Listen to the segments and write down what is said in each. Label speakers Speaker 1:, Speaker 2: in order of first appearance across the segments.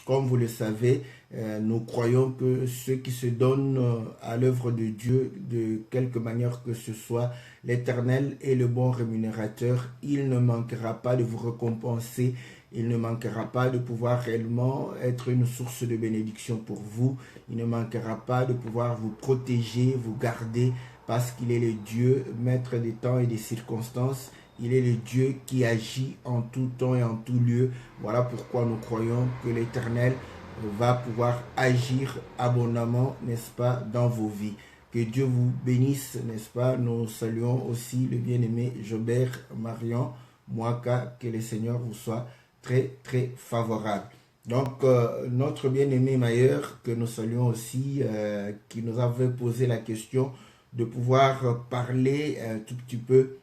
Speaker 1: Comme vous le savez, nous croyons que ceux qui se donnent à l'œuvre de Dieu, de quelque manière que ce soit, l'Éternel est le bon rémunérateur. Il ne manquera pas de vous récompenser. Il ne manquera pas de pouvoir réellement être une source de bénédiction pour vous. Il ne manquera pas de pouvoir vous protéger, vous garder, parce qu'il est le Dieu, maître des temps et des circonstances. Il est le Dieu qui agit en tout temps et en tout lieu. Voilà pourquoi nous croyons que l'Éternel va pouvoir agir abondamment, n'est-ce pas, dans vos vies. Que Dieu vous bénisse, n'est-ce pas. Nous saluons aussi le bien-aimé Jobert Marion Mwaka. Que le Seigneur vous soit très, très favorable. Donc, notre bien-aimé Mailleur, que nous saluons aussi, qui nous avait posé la question de pouvoir parler un tout petit peu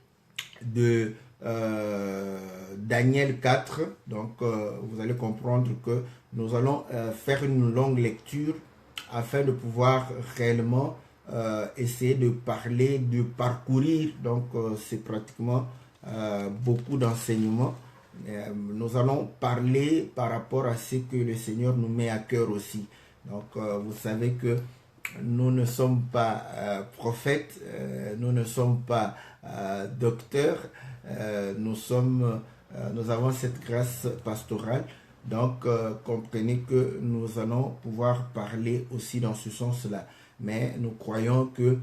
Speaker 1: de Daniel 4. Donc, vous allez comprendre que nous allons faire une longue lecture afin de pouvoir réellement essayer de parler, de parcourir. Donc, c'est pratiquement beaucoup d'enseignements. Nous allons parler par rapport à ce que le Seigneur nous met à cœur aussi. Donc, vous savez que nous ne sommes pas prophètes, nous ne sommes pas docteurs, nous avons cette grâce pastorale. Donc, comprenez que nous allons pouvoir parler aussi dans ce sens-là. Mais nous croyons que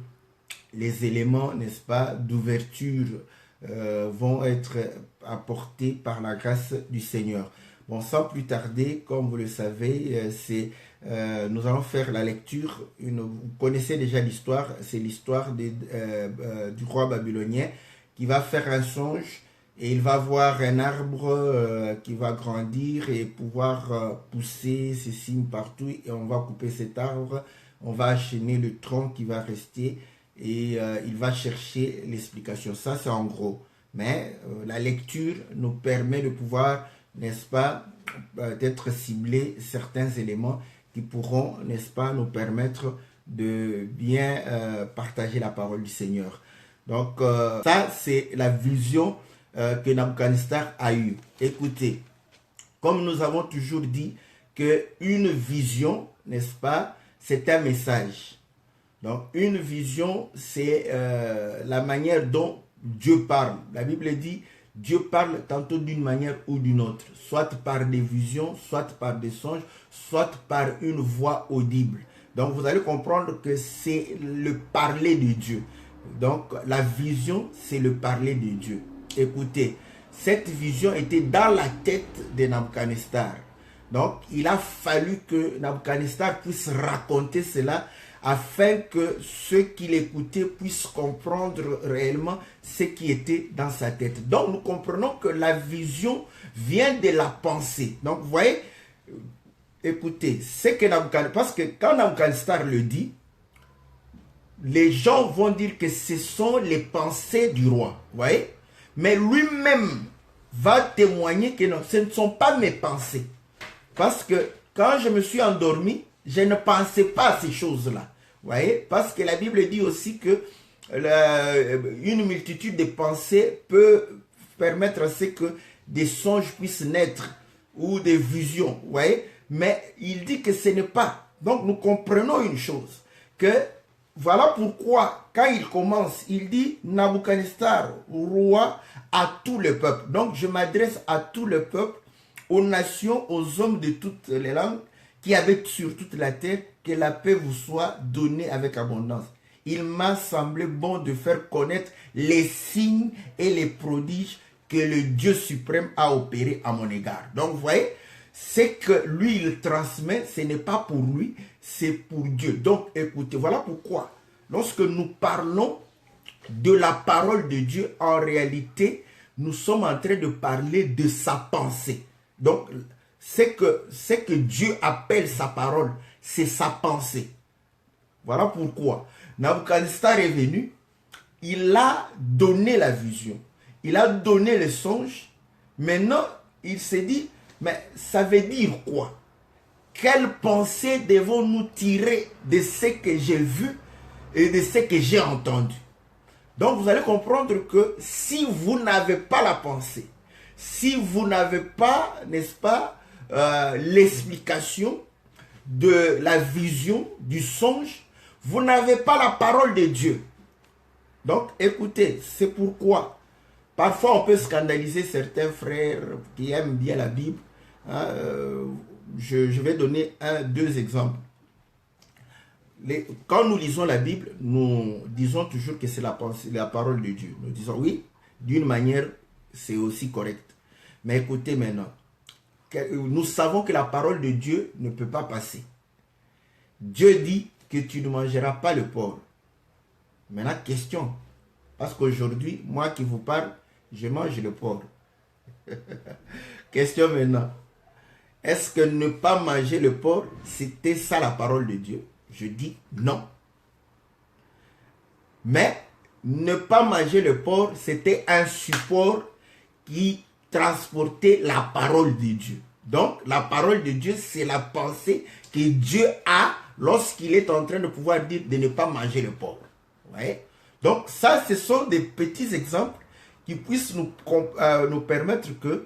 Speaker 1: les éléments, n'est-ce pas, d'ouverture vont être apportés par la grâce du Seigneur. Bon, sans plus tarder, comme vous le savez, nous allons faire la lecture. Vous connaissez déjà l'histoire, c'est l'histoire du roi babylonien qui va faire un songe et il va voir un arbre qui va grandir et pouvoir pousser ses cimes partout, et on va couper cet arbre, on va enchaîner le tronc qui va rester et il va chercher l'explication. Ça, c'est en gros. Mais la lecture nous permet de pouvoir, n'est-ce pas, d'être ciblés certains éléments qui pourront, n'est-ce pas, nous permettre de bien partager la parole du Seigneur. Donc, ça, c'est la vision que Nabuchodonosor a eue. Écoutez, comme nous avons toujours dit qu'une vision, n'est-ce pas, c'est un message. Donc, une vision, c'est la manière dont Dieu parle. La Bible dit, Dieu parle tantôt d'une manière ou d'une autre, soit par des visions, soit par des songes, soit par une voix audible. Donc, vous allez comprendre que c'est le parler de Dieu. Donc, la vision, c'est le parler de Dieu. Écoutez, cette vision était dans la tête de Nabuchodonosor. Donc, il a fallu que Nabuchodonosor puisse raconter cela afin que ceux qui l'écoutaient puissent comprendre réellement ce qui était dans sa tête. Donc, nous comprenons que la vision vient de la pensée. Donc, vous voyez, écoutez, c'est que Nabuchodonosor, parce que quand Nabuchodonosor le dit, les gens vont dire que ce sont les pensées du roi. Vous voyez? Mais lui-même va témoigner que non, ce ne sont pas mes pensées. Parce que quand je me suis endormi, je ne pensais pas à ces choses-là. Vous voyez? Parce que la Bible dit aussi que une multitude de pensées peut permettre à ce que des songes puissent naître ou des visions. Vous voyez? Mais il dit que ce n'est pas. Donc nous comprenons une chose, que voilà pourquoi, quand il commence, il dit Nabuchodonosor, roi, à tout le peuple. Donc, je m'adresse à tout le peuple, aux nations, aux hommes de toutes les langues qui habitent sur toute la terre, que la paix vous soit donnée avec abondance. Il m'a semblé bon de faire connaître les signes et les prodiges que le Dieu suprême a opérés à mon égard. Donc, vous voyez, c'est que lui, il transmet, ce n'est pas pour lui, c'est pour Dieu. Donc, écoutez, voilà pourquoi, lorsque nous parlons de la parole de Dieu, en réalité, nous sommes en train de parler de sa pensée. Donc, c'est que Dieu appelle sa parole, c'est sa pensée. Voilà pourquoi Nabuchodonosor est venu, il a donné la vision, il a donné le songe. Maintenant, il s'est dit, mais ça veut dire quoi? Quelle pensée devons-nous tirer de ce que j'ai vu et de ce que j'ai entendu? Donc, vous allez comprendre que si vous n'avez pas la pensée, si vous n'avez pas, n'est-ce pas, l'explication de la vision, du songe, vous n'avez pas la parole de Dieu. Donc, écoutez, c'est pourquoi parfois on peut scandaliser certains frères qui aiment bien la Bible. Hein, je vais donner deux exemples. Quand nous lisons la Bible, nous disons toujours que c'est la parole de Dieu. Nous disons oui, d'une manière, c'est aussi correct. Mais écoutez maintenant, nous savons que la parole de Dieu ne peut pas passer. Dieu dit que tu ne mangeras pas le porc. Maintenant, question. Parce qu'aujourd'hui, moi qui vous parle, je mange le porc. Question maintenant. Est-ce que ne pas manger le porc, c'était ça la parole de Dieu? Je dis non. Mais ne pas manger le porc, c'était un support qui transportait la parole de Dieu. Donc, la parole de Dieu, c'est la pensée que Dieu a lorsqu'il est en train de pouvoir dire de ne pas manger le porc. Vous voyez? Donc, ça, ce sont des petits exemples qui puissent nous permettre que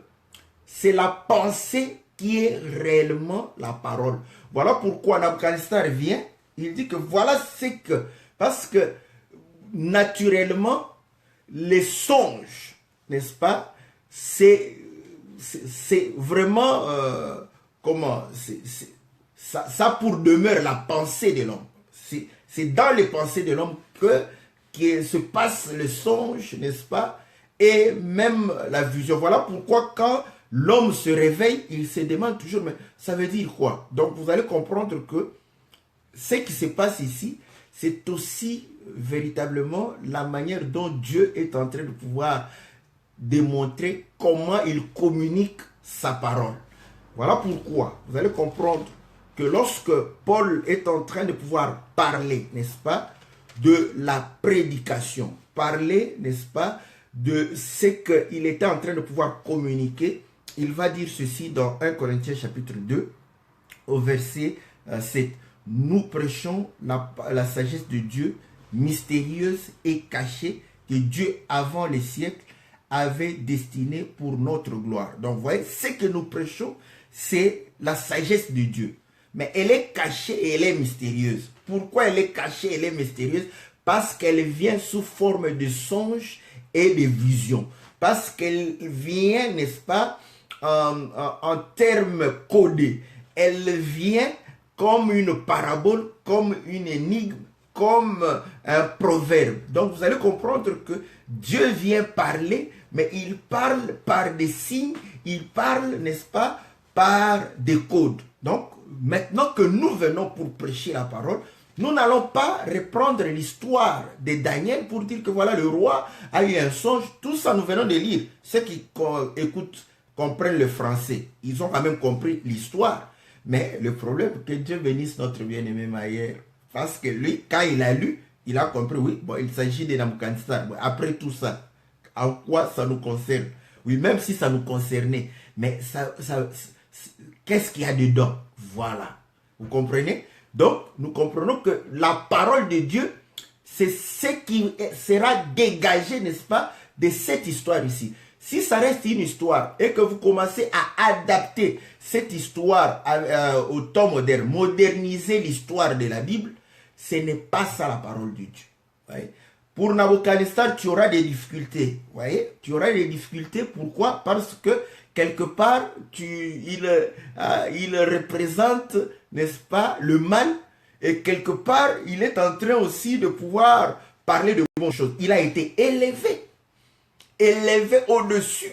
Speaker 1: c'est la pensée qui est réellement la parole. Voilà pourquoi Nabucodonosor vient, il dit que voilà ce que... Parce que, naturellement, les songes, n'est-ce pas, c'est vraiment... comment... Ça pour demeure la pensée de l'homme. C'est dans les pensées de l'homme que se passe le songe, n'est-ce pas, et même la vision. Voilà pourquoi quand l'homme se réveille, il se demande toujours, mais ça veut dire quoi? Donc vous allez comprendre que ce qui se passe ici, c'est aussi véritablement la manière dont Dieu est en train de pouvoir démontrer comment il communique sa parole. Voilà pourquoi vous allez comprendre que lorsque Paul est en train de pouvoir parler, n'est-ce pas, de la prédication, parler, n'est-ce pas, de ce qu'il était en train de pouvoir communiquer, il va dire ceci dans 1 Corinthiens chapitre 2, au verset 7. Nous prêchons la sagesse de Dieu, mystérieuse et cachée, que Dieu, avant les siècles, avait destinée pour notre gloire. Donc, vous voyez, ce que nous prêchons, c'est la sagesse de Dieu. Mais elle est cachée et elle est mystérieuse. Pourquoi elle est cachée et elle est mystérieuse? Parce qu'elle vient sous forme de songes et de visions. Parce qu'elle vient, n'est-ce pas, en termes codés. Elle vient comme une parabole, comme une énigme, comme un proverbe. Donc vous allez comprendre que Dieu vient parler, mais il parle par des signes, il parle, n'est-ce pas, par des codes. Donc maintenant que nous venons pour prêcher la parole, nous n'allons pas reprendre l'histoire de Daniel pour dire que voilà, le roi a eu un songe. Tout ça, nous venons de lire. Ceux qui écoutent, comprennent le français. Ils ont quand même compris l'histoire. Mais le problème, que Dieu bénisse notre bien-aimé Maillère. Parce que lui, quand il a lu, il a compris, oui, bon, il s'agit de Nabucodonosor. Bon, après tout ça, en quoi ça nous concerne? Oui, même si ça nous concernait. Mais qu'est-ce qu'il y a dedans? Voilà. Vous comprenez? Donc, nous comprenons que la parole de Dieu, c'est ce qui sera dégagé, n'est-ce pas, de cette histoire ici. Si ça reste une histoire et que vous commencez à adapter cette histoire au temps moderne, moderniser l'histoire de la Bible, ce n'est pas ça la parole de Dieu. Voyez? Pour Nabucodonosor, tu auras des difficultés. Voyez? Tu auras des difficultés. Pourquoi? Parce que quelque part, il représente, n'est-ce pas, le mal. Et quelque part, il est en train aussi de pouvoir parler de bonnes choses. Il a été élevé. Élevé au-dessus.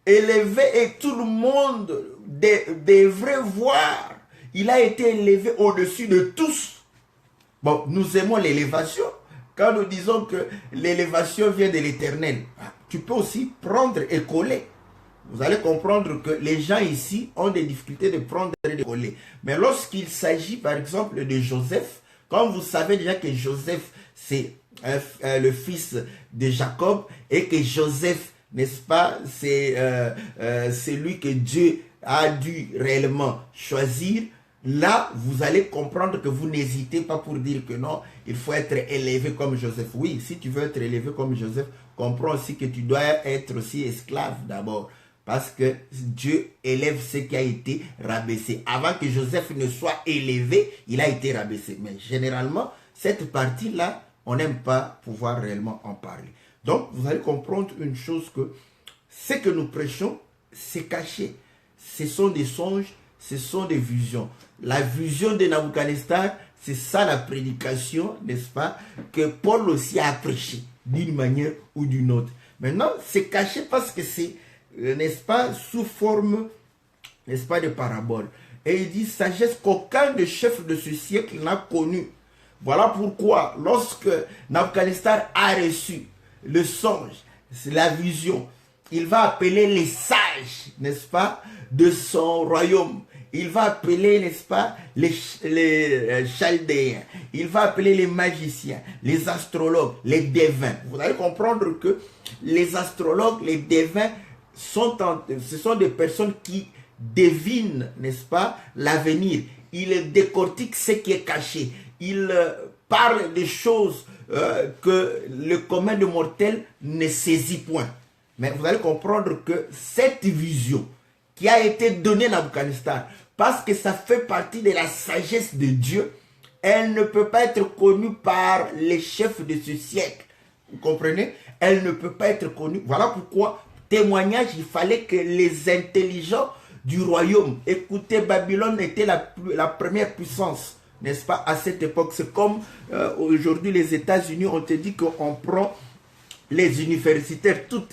Speaker 1: Élevé et tout le monde devrait voir. Il a été élevé au-dessus de tous. Bon, nous aimons l'élévation. Quand nous disons que l'élévation vient de l'Éternel, tu peux aussi prendre et coller. Vous allez comprendre que les gens ici ont des difficultés de prendre et de coller. Mais lorsqu'il s'agit par exemple de Joseph, comme vous savez déjà que Joseph c'est le fils de Jacob et que Joseph, n'est-ce pas, c'est celui que Dieu a dû réellement choisir. Là, vous allez comprendre que vous n'hésitez pas pour dire que non, il faut être élevé comme Joseph. Oui, si tu veux être élevé comme Joseph, comprends aussi que tu dois être aussi esclave d'abord. Parce que Dieu élève ce qui a été rabaissé. Avant que Joseph ne soit élevé, il a été rabaissé. Mais généralement, cette partie-là, on n'aime pas pouvoir réellement en parler. Donc, vous allez comprendre une chose que ce que nous prêchons, c'est caché. Ce sont des songes, ce sont des visions. La vision de Nabuchodonosor, c'est ça la prédication, n'est-ce pas, que Paul aussi a prêché d'une manière ou d'une autre. Maintenant, c'est caché parce que c'est, n'est-ce pas, sous forme, n'est-ce pas, de parabole. Et il dit, sagesse qu'aucun des chefs de ce siècle n'a connue. Voilà pourquoi, lorsque Nabuchodonosor a reçu le songe, c'est la vision, il va appeler les sages, n'est-ce pas, de son royaume. Il va appeler, n'est-ce pas, les chaldéens. Il va appeler les magiciens, les astrologues, les devins. Vous allez comprendre que les astrologues, les devins, ce sont des personnes qui devinent, n'est-ce pas, l'avenir. Ils décortiquent ce qui est caché. Ils parlent des choses que le commun de mortels ne saisit point. Mais vous allez comprendre que cette vision qui a été donnée à Nabuchodonosor, parce que ça fait partie de la sagesse de Dieu, elle ne peut pas être connue par les chefs de ce siècle. Vous comprenez? Elle ne peut pas être connue. Voilà pourquoi, témoignage, il fallait que les intelligents du royaume, écoutez, Babylone était la première puissance, n'est-ce pas, à cette époque. C'est comme aujourd'hui les États-Unis, on te dit qu'on prend les universitaires, tous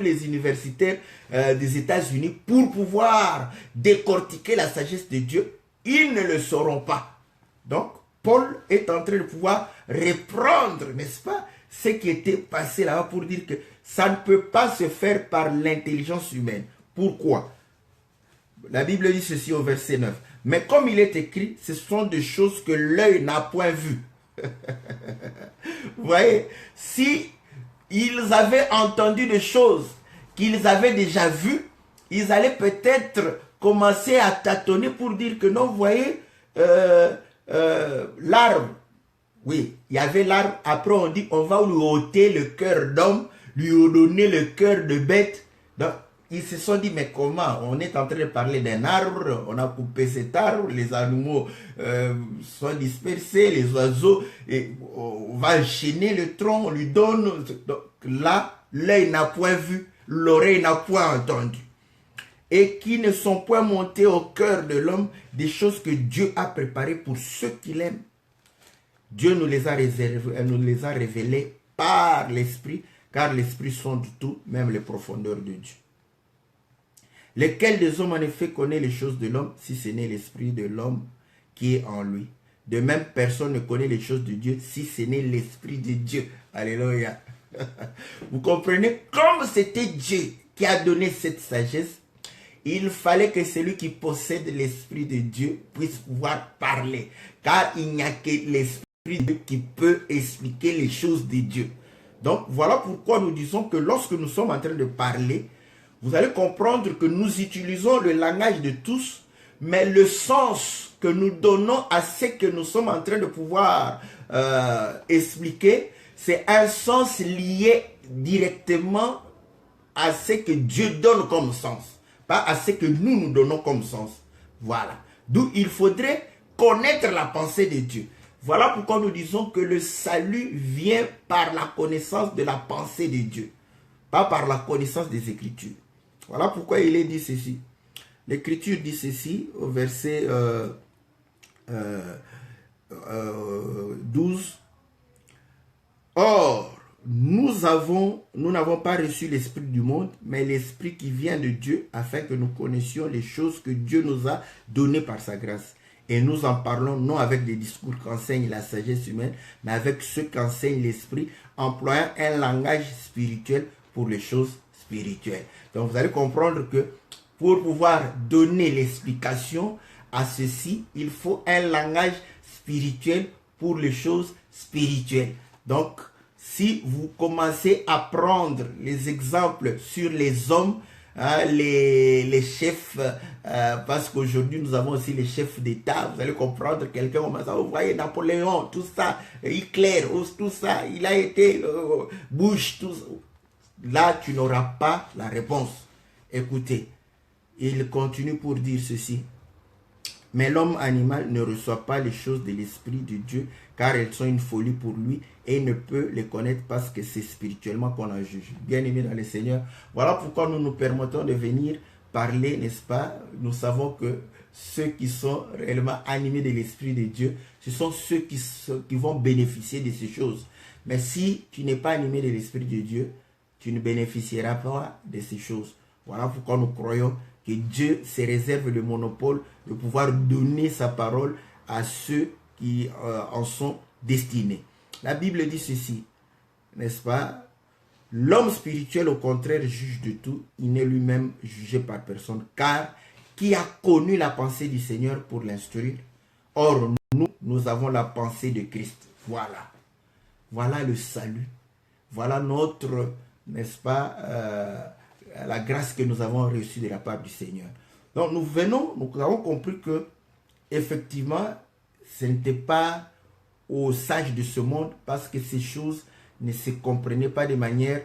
Speaker 1: les universitaires des États-Unis pour pouvoir décortiquer la sagesse de Dieu. Ils ne le sauront pas. Donc, Paul est en train de pouvoir reprendre, n'est-ce pas, ce qui était passé là-bas pour dire que ça ne peut pas se faire par l'intelligence humaine. Pourquoi? La Bible dit ceci au verset 9. Mais comme il est écrit, ce sont des choses que l'œil n'a point vues. Vous voyez, si ils avaient entendu des choses qu'ils avaient déjà vues, ils allaient peut-être commencer à tâtonner pour dire que non, vous voyez, l'arbre, oui, il y avait l'arbre, après on dit on va lui ôter le cœur d'homme, lui donner le cœur de bête. Donc, ils se sont dit, mais comment? On est en train de parler d'un arbre, on a coupé cet arbre, les animaux sont dispersés, les oiseaux, et on va enchaîner le tronc, on lui donne. Donc là, l'œil n'a point vu, l'oreille n'a point entendu. Et qui ne sont point montés au cœur de l'homme des choses que Dieu a préparées pour ceux qui l'aiment. Dieu nous les a révélées par l'Esprit, car l'Esprit sonde tout, même les profondeurs de Dieu. Lequel des hommes en effet connaît les choses de l'homme, si ce n'est l'esprit de l'homme qui est en lui. De même, personne ne connaît les choses de Dieu, si ce n'est l'esprit de Dieu. Alléluia. Vous comprenez? Comme c'était Dieu qui a donné cette sagesse, il fallait que celui qui possède l'esprit de Dieu puisse pouvoir parler. Car il n'y a que l'esprit de Dieu qui peut expliquer les choses de Dieu. Donc, voilà pourquoi nous disons que lorsque nous sommes en train de parler, vous allez comprendre que nous utilisons le langage de tous, mais le sens que nous donnons à ce que nous sommes en train de pouvoir expliquer, c'est un sens lié directement à ce que Dieu donne comme sens, pas à ce que nous donnons comme sens. Voilà. D'où il faudrait connaître la pensée de Dieu. Voilà pourquoi nous disons que le salut vient par la connaissance de la pensée de Dieu, pas par la connaissance des Écritures. Voilà pourquoi il est dit ceci. L'Écriture dit ceci au verset 12. Or, nous n'avons pas reçu l'esprit du monde, mais l'esprit qui vient de Dieu, afin que nous connaissions les choses que Dieu nous a données par sa grâce. Et nous en parlons non avec des discours qu'enseigne la sagesse humaine, mais avec ceux qu'enseigne l'esprit, employant un langage spirituel pour les choses spirituelles. Donc vous allez comprendre que pour pouvoir donner l'explication à ceci, il faut un langage spirituel pour les choses spirituelles. Donc, si vous commencez à prendre les exemples sur les hommes, hein, les chefs, parce qu'aujourd'hui nous avons aussi les chefs d'État, vous allez comprendre, quelqu'un commence à, vous voyez, Napoléon, tout ça, Hitler, tout ça, il a été Bush, tout ça. Là, tu n'auras pas la réponse. Écoutez, il continue pour dire ceci. Mais l'homme animal ne reçoit pas les choses de l'Esprit de Dieu, car elles sont une folie pour lui, et il ne peut les connaître parce que c'est spirituellement qu'on en juge. Bien-aimés dans le Seigneur, voilà pourquoi nous nous permettons de venir parler, n'est-ce pas? Nous savons que ceux qui sont réellement animés de l'Esprit de Dieu, ce sont ceux qui vont bénéficier de ces choses. Mais si tu n'es pas animé de l'Esprit de Dieu, tu ne bénéficieras pas de ces choses. Voilà pourquoi nous croyons que Dieu se réserve le monopole de pouvoir donner sa parole à ceux qui en sont destinés. La Bible dit ceci, n'est-ce pas? L'homme spirituel, au contraire, juge de tout. Il n'est lui-même jugé par personne. Car qui a connu la pensée du Seigneur pour l'instruire? Or, nous avons la pensée de Christ. Voilà. Voilà le salut. Voilà notre, n'est-ce pas, la grâce que nous avons reçue de la part du Seigneur. Donc nous avons compris que effectivement, ce n'était pas aux sages de ce monde, parce que ces choses ne se comprenaient pas de manière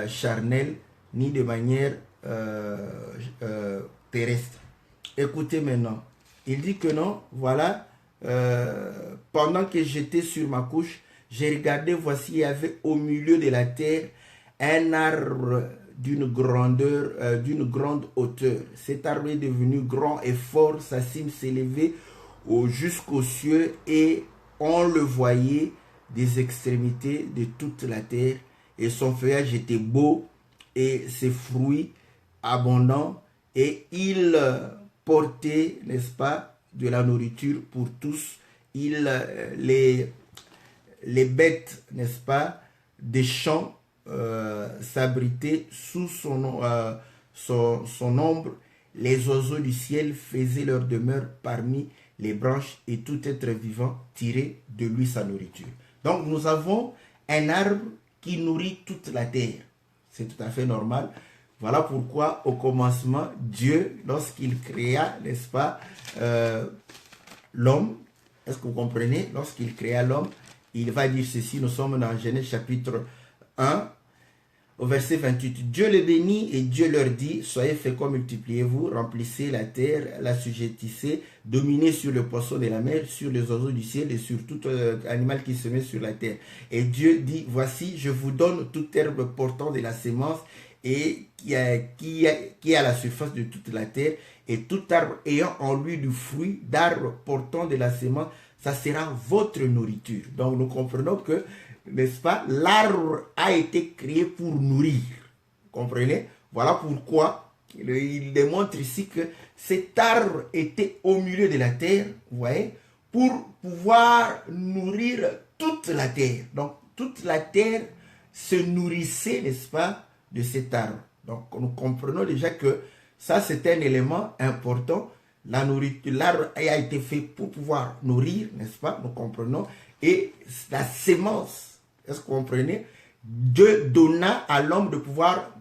Speaker 1: charnelle, ni de manière terrestre. Écoutez maintenant, il dit que non, voilà, pendant que j'étais sur ma couche, j'ai regardé, voici, il y avait au milieu de la terre un arbre d'une grande hauteur. Cet arbre est devenu grand et fort, sa cime s'élevait jusqu'aux cieux et on le voyait des extrémités de toute la terre, et son feuillage était beau et ses fruits abondants, et il portait, n'est-ce pas, de la nourriture pour tous. Les bêtes, n'est-ce pas, des champs s'abritaient sous son ombre. Les oiseaux du ciel faisaient leur demeure parmi les branches, et tout être vivant tirait de lui sa nourriture. Donc nous avons un arbre qui nourrit toute la terre. C'est tout à fait normal. Voilà pourquoi au commencement, Dieu, lorsqu'il créa, n'est-ce pas, l'homme, est-ce que vous comprenez? Lorsqu'il créa l'homme, il va dire ceci, nous sommes dans Genèse chapitre 1, au verset 28. Dieu les bénit et Dieu leur dit, soyez féconds, multipliez-vous, remplissez la terre, l'assujettissez, dominez sur le poisson de la mer, sur les oiseaux du ciel et sur tout animal qui se met sur la terre. Et Dieu dit, voici, je vous donne toute herbe portant de la sémence et qui est à la surface de toute la terre, et tout arbre ayant en lui du fruit d'arbre portant de la sémence, ça sera votre nourriture. Donc nous comprenons que, n'est-ce pas, l'arbre a été créé pour nourrir. Vous comprenez? Voilà pourquoi il démontre ici que cet arbre était au milieu de la terre, vous voyez, pour pouvoir nourrir toute la terre. Donc toute la terre se nourrissait, n'est-ce pas, de cet arbre. Donc nous comprenons déjà que ça, c'est un élément important. La nourriture, l'arbre a été fait pour pouvoir nourrir, n'est-ce pas? Nous comprenons. Et la sémence, est-ce que vous comprenez? Dieu donna à l'homme de pouvoir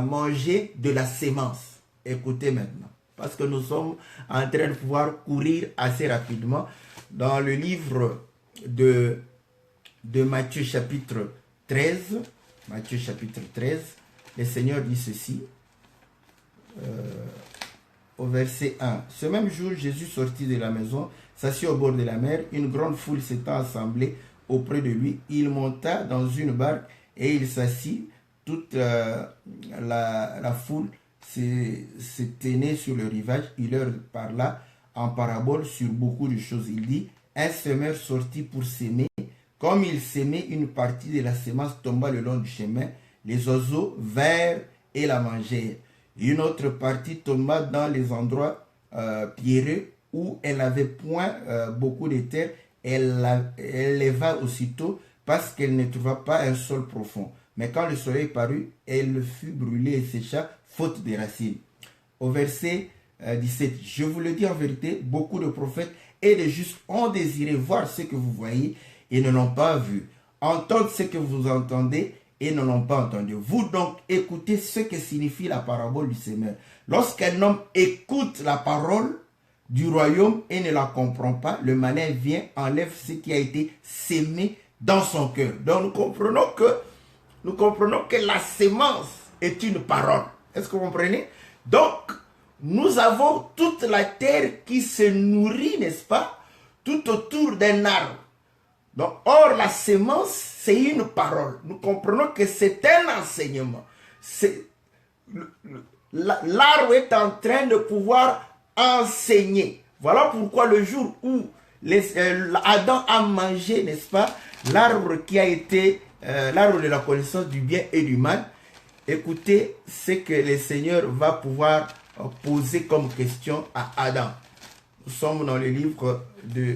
Speaker 1: manger de la sémence. Écoutez maintenant, parce que nous sommes en train de pouvoir courir assez rapidement. Dans le livre de Matthieu chapitre 13, Matthieu chapitre 13, le Seigneur dit ceci. Au verset 1. Ce même jour, Jésus sortit de la maison, s'assit au bord de la mer. Une grande foule s'étant assemblée auprès de lui. Il monta dans une barque et il s'assit. Toute la foule se tenait sur le rivage. Il leur parla en parabole sur beaucoup de choses. Il dit, un semeur sortit pour s'aimer. Comme il s'aimait, une partie de la semence tomba le long du chemin. Les oiseaux vinrent et la mangèrent. Une autre partie tomba dans les endroits pierreux où elle n'avait point beaucoup de terre. Elle leva aussitôt parce qu'elle ne trouva pas un sol profond. Mais quand le soleil parut, elle fut brûlée et sécha, faute de racines. Au verset 17, je vous le dis en vérité, beaucoup de prophètes et de justes ont désiré voir ce que vous voyez et ne l'ont pas vu, entendre ce que vous entendez et ne l'ont pas entendu. Vous donc écoutez ce que signifie la parabole du semeur. Lorsqu'un homme écoute la parole du royaume et ne la comprend pas, le malin vient, enlève ce qui a été sémé dans son cœur. Donc nous comprenons que la sémence est une parole. Est-ce que vous comprenez? Donc, nous avons toute la terre qui se nourrit, n'est-ce pas, tout autour d'un arbre. Donc, or, la sémence, c'est une parole. Nous comprenons que c'est un enseignement. L'arbre est en train de pouvoir enseigner. Voilà pourquoi le jour où Adam a mangé, n'est-ce pas, l'arbre qui a été l'arbre de la connaissance du bien et du mal, écoutez ce que le Seigneur va pouvoir poser comme question à Adam. Nous sommes dans le livre de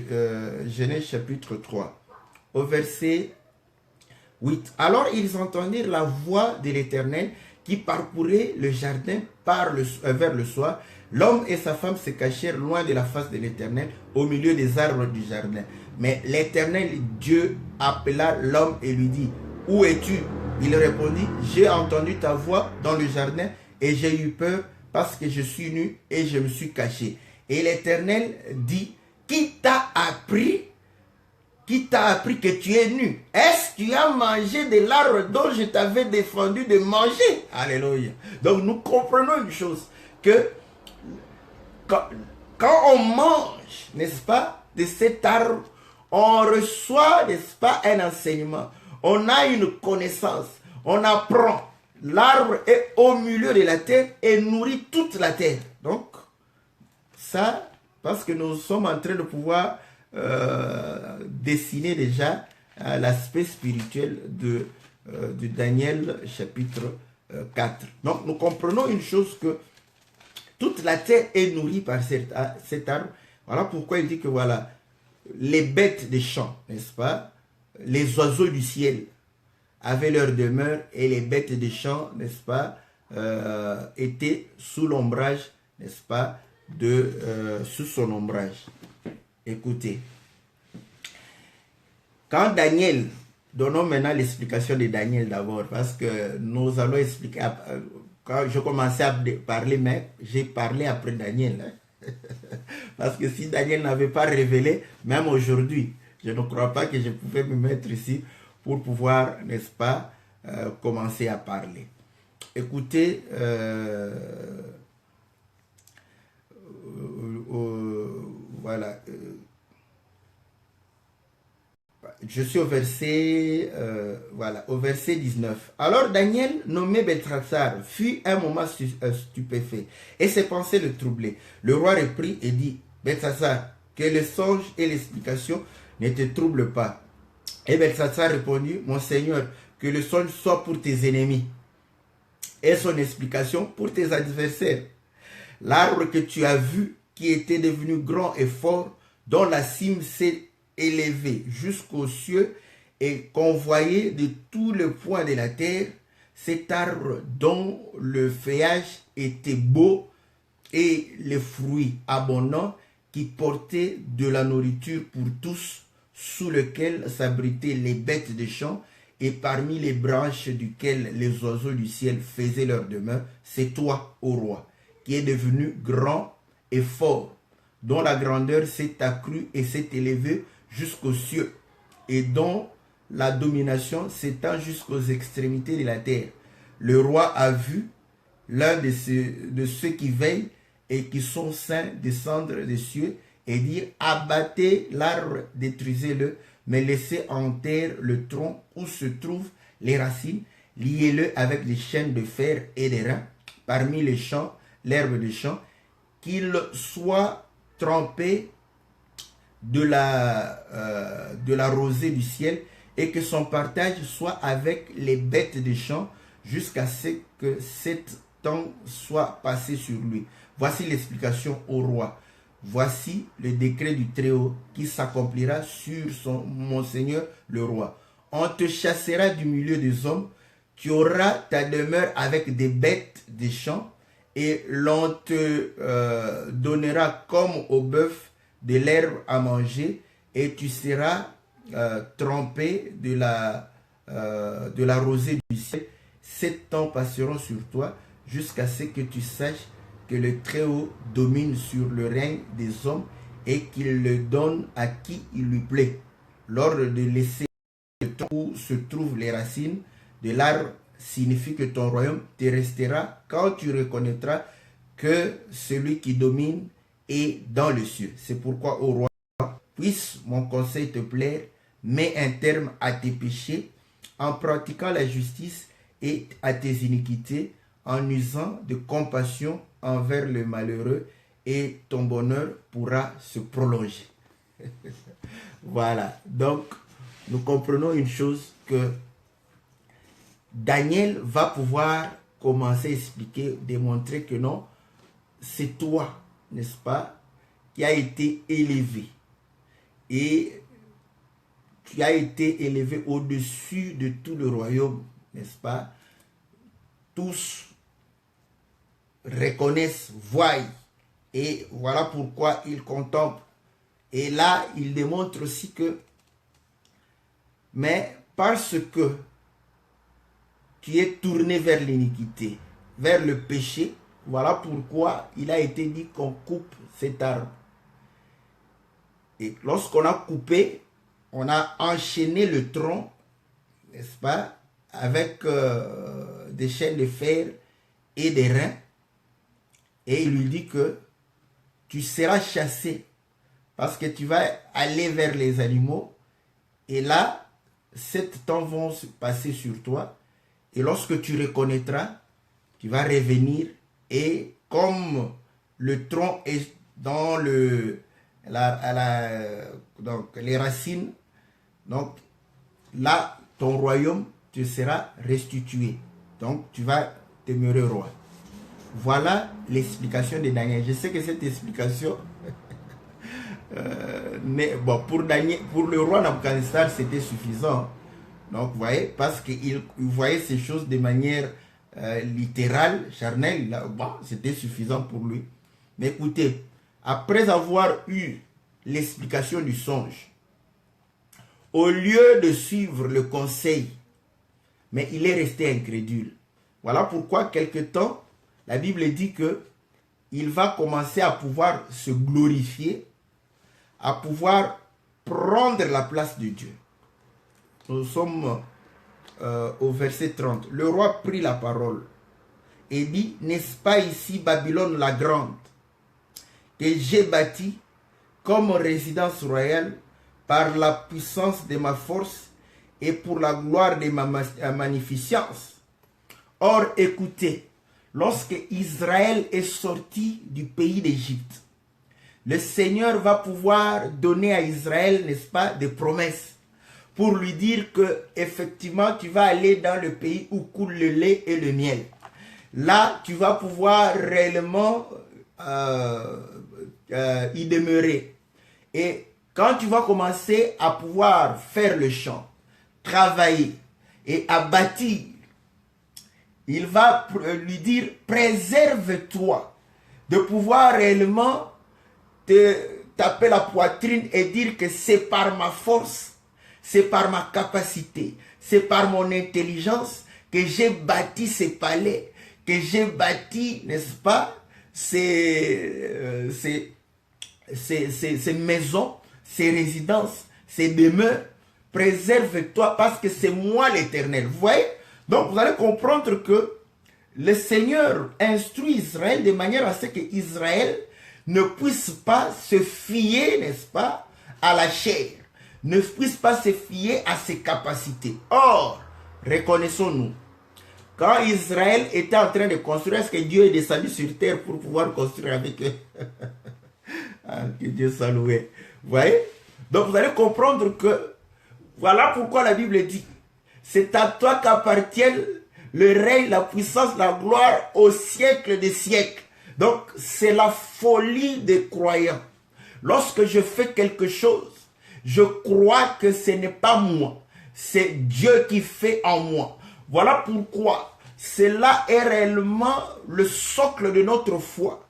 Speaker 1: Genèse chapitre 3, au verset 8. Alors ils entendirent la voix de l'Éternel qui parcourait le jardin vers le soir. L'homme et sa femme se cachèrent loin de la face de l'Éternel, au milieu des arbres du jardin. Mais l'Éternel Dieu appela l'homme et lui dit, « Où es-tu » Il répondit, « J'ai entendu ta voix dans le jardin et j'ai eu peur parce que je suis nu et je me suis caché. » Et l'Éternel dit, « Qui t'a appris que tu es nu? Est-ce que tu as mangé de l'arbre dont je t'avais défendu de manger? » Alléluia. Donc nous comprenons une chose, que quand on mange, n'est-ce pas, de cet arbre, on reçoit, n'est-ce pas, un enseignement. On a une connaissance. On apprend. L'arbre est au milieu de la terre et nourrit toute la terre. Donc, ça, parce que nous sommes en train de pouvoir dessiner déjà l'aspect spirituel de Daniel chapitre 4. Donc, nous comprenons une chose, que toute la terre est nourrie par cet arbre. Voilà pourquoi il dit que voilà, les bêtes des champs, n'est-ce pas, les oiseaux du ciel avaient leur demeure et les bêtes des champs, n'est-ce pas, étaient sous l'ombrage, n'est-ce pas, sous son ombrage. Écoutez, quand Daniel, donnons maintenant l'explication de Daniel d'abord, parce que nous allons expliquer, quand je commençais à parler, mais j'ai parlé après Daniel, hein. Parce que si Daniel n'avait pas révélé, même aujourd'hui, je ne crois pas que je pouvais me mettre ici pour pouvoir, n'est-ce pas, commencer à parler. Écoutez, voilà. Je suis au verset, au verset 19. Alors Daniel, nommé Beltrassar, fut un moment stupéfait, et ses pensées le troublaient. Le roi reprit et dit, Beltrassar, que le songe et l'explication ne te troublent pas. Et Beltrassar répondit, mon Seigneur, que le songe soit pour tes ennemis, et son explication pour tes adversaires. L'arbre que tu as vu, qui était devenu grand et fort, dont la cime s'est élevé jusqu'aux cieux et convoyé de tous les points de la terre, cet arbre dont le feuillage était beau et les fruits abondants, qui portaient de la nourriture pour tous, sous lequel s'abritaient les bêtes des champs et parmi les branches duquel les oiseaux du ciel faisaient leur demeure, c'est toi, ô roi, qui es devenu grand et fort, dont la grandeur s'est accrue et s'est élevée jusqu'aux cieux, et dont la domination s'étend jusqu'aux extrémités de la terre. Le roi a vu l'un de ceux qui veillent et qui sont saints descendre des cieux et dire, abattez l'arbre, détruisez-le, mais laissez en terre le tronc où se trouvent les racines, liez-le avec des chaînes de fer et des reins, parmi les champs, l'herbe des champs, qu'il soit trempé de la rosée du ciel, et que son partage soit avec les bêtes des champs jusqu'à ce que 7 ans soit passé sur lui. Voici l'explication au roi. Voici le décret du Très-Haut qui s'accomplira sur mon Seigneur le roi. On te chassera du milieu des hommes, tu auras ta demeure avec des bêtes des champs, et l'on te donnera comme au bœuf de l'herbe à manger, et tu seras trempé de la rosée du ciel. 7 ans passeront sur toi, jusqu'à ce que tu saches que le Très-Haut domine sur le règne des hommes, et qu'il le donne à qui il lui plaît. L'ordre de laisser le tronc où se trouvent les racines de l'arbre signifie que ton royaume te restera quand tu reconnaîtras que celui qui domine est dans le cieux. C'est pourquoi, ô roi, puisse mon conseil te plaire, mets un terme à tes péchés en pratiquant la justice et à tes iniquités, en usant de compassion envers le malheureux, et ton bonheur pourra se prolonger. Voilà, donc nous comprenons une chose, que Daniel va pouvoir commencer à expliquer, démontrer que non, c'est toi, n'est-ce pas, qui a été élevé. Et tu as été élevé au-dessus de tout le royaume, n'est-ce pas? Tous reconnaissent, voient, et voilà pourquoi ils contemplent. Et là, il démontre aussi que, mais parce que tu es tourné vers l'iniquité, vers le péché, voilà pourquoi il a été dit qu'on coupe cet arbre. Et lorsqu'on a coupé, on a enchaîné le tronc, n'est-ce pas, avec des chaînes de fer et des reins. Et il lui dit que tu seras chassé parce que tu vas aller vers les animaux. Et là, 7 temps vont se passer sur toi. Et lorsque tu reconnaîtras, tu vas revenir. Et comme le tronc est dans donc les racines, donc là, ton royaume te sera restitué. Donc, tu vas demeurer roi. Voilà l'explication de Daniel. Je sais que cette explication, mais bon, pour le roi Nabuchodonosor, c'était suffisant. Donc, vous voyez, parce qu'il voyait ces choses de manière littérale, charnelle, bon, c'était suffisant pour lui. Mais écoutez, après avoir eu l'explication du songe, au lieu de suivre le conseil, mais il est resté incrédule. Voilà pourquoi, quelque temps, la Bible dit que il va commencer à pouvoir se glorifier, à pouvoir prendre la place de Dieu. Nous sommes au verset 30. Le roi prit la parole et dit, n'est-ce pas ici Babylone la grande, que j'ai bâtie comme résidence royale par la puissance de ma force et pour la gloire de ma magnificence. Or, écoutez, lorsque Israël est sorti du pays d'Égypte, le Seigneur va pouvoir donner à Israël, n'est-ce pas, des promesses pour lui dire que effectivement tu vas aller dans le pays où coule le lait et le miel. Là, tu vas pouvoir réellement y demeurer. Et quand tu vas commencer à pouvoir faire le champ, travailler et à bâtir, il va lui dire, préserve-toi de pouvoir réellement te taper la poitrine et dire que c'est par ma force, c'est par ma capacité, c'est par mon intelligence que j'ai bâti ces palais, que j'ai bâti, n'est-ce pas, ces maisons, ces résidences, ces demeures. Préserve-toi parce que c'est moi l'Éternel. Vous voyez? Donc vous allez comprendre que le Seigneur instruit Israël de manière à ce que Israël ne puisse pas se fier, n'est-ce pas, à la chair, ne puisse pas se fier à ses capacités. Or, reconnaissons-nous, quand Israël était en train de construire, est-ce que Dieu est descendu sur terre pour pouvoir construire avec eux? Ah, que Dieu soit loué. Vous voyez? Donc vous allez comprendre que voilà pourquoi la Bible dit, c'est à toi qu'appartiennent le règne, la puissance, la gloire au siècle des siècles. Donc, c'est la folie des croyants. Lorsque je fais quelque chose, je crois que ce n'est pas moi. C'est Dieu qui fait en moi. Voilà pourquoi cela est réellement le socle de notre foi.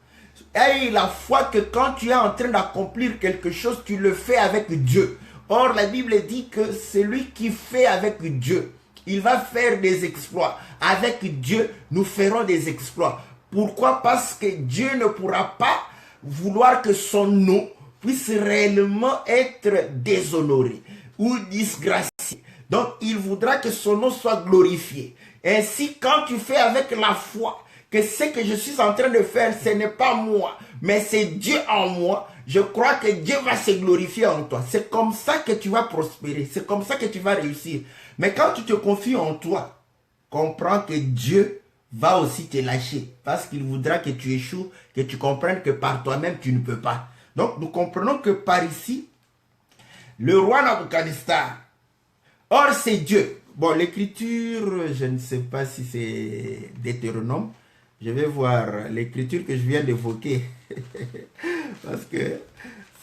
Speaker 1: Et la foi que quand tu es en train d'accomplir quelque chose, tu le fais avec Dieu. Or, la Bible dit que celui qui fait avec Dieu, il va faire des exploits. Avec Dieu, nous ferons des exploits. Pourquoi? Parce que Dieu ne pourra pas vouloir que son nom puisse réellement être déshonoré ou disgracié. Donc, il voudra que son nom soit glorifié. Ainsi, quand tu fais avec la foi que ce que je suis en train de faire, ce n'est pas moi, mais c'est Dieu en moi, je crois que Dieu va se glorifier en toi. C'est comme ça que tu vas prospérer, c'est comme ça que tu vas réussir. Mais quand tu te confies en toi, comprends que Dieu va aussi te lâcher parce qu'il voudra que tu échoues, que tu comprennes que par toi-même tu ne peux pas. Donc nous comprenons que par ici, le roi Nabuchodonosor, or c'est Dieu. Bon, l'écriture, je ne sais pas si c'est Deutéronome. Je vais voir l'écriture que je viens d'évoquer. Parce que